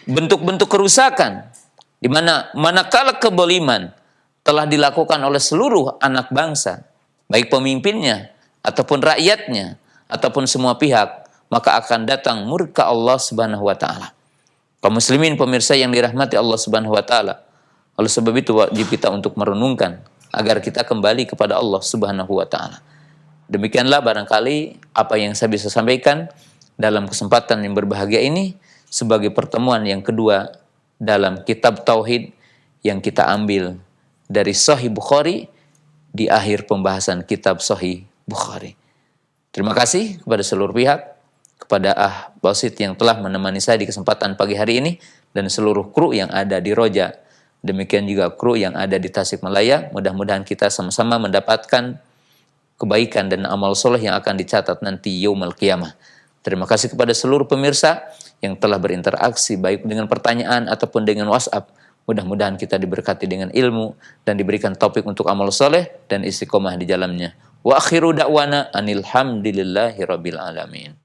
bentuk-bentuk kerusakan, di mana manakala kedoliman telah dilakukan oleh seluruh anak bangsa, baik pemimpinnya, ataupun rakyatnya, ataupun semua pihak, maka akan datang murka Allah Subhanahu wa taala. Kaum muslimin pemirsa yang dirahmati Allah Subhanahu wa taala. Oleh sebab itu wajib kita untuk merenungkan agar kita kembali kepada Allah Subhanahu wa taala. Demikianlah barangkali apa yang saya bisa sampaikan dalam kesempatan yang berbahagia ini sebagai pertemuan yang kedua dalam kitab Tauhid yang kita ambil dari Sahih Bukhari di akhir pembahasan kitab Sahih Bukhari. Terima kasih kepada seluruh pihak, kepada Basit yang telah menemani saya di kesempatan pagi hari ini, dan seluruh kru yang ada di Roja. Demikian juga kru yang ada di Tasikmalaya. Mudah-mudahan kita sama-sama mendapatkan kebaikan dan amal soleh yang akan dicatat nanti yaumul qiyamah. Terima kasih kepada seluruh pemirsa yang telah berinteraksi baik dengan pertanyaan ataupun dengan WhatsApp. Mudah-mudahan kita diberkati dengan ilmu dan diberikan taufik untuk amal soleh dan istiqomah di jalannya. Wa akhiru da'wana anil hamdulillahi rabbil alamin.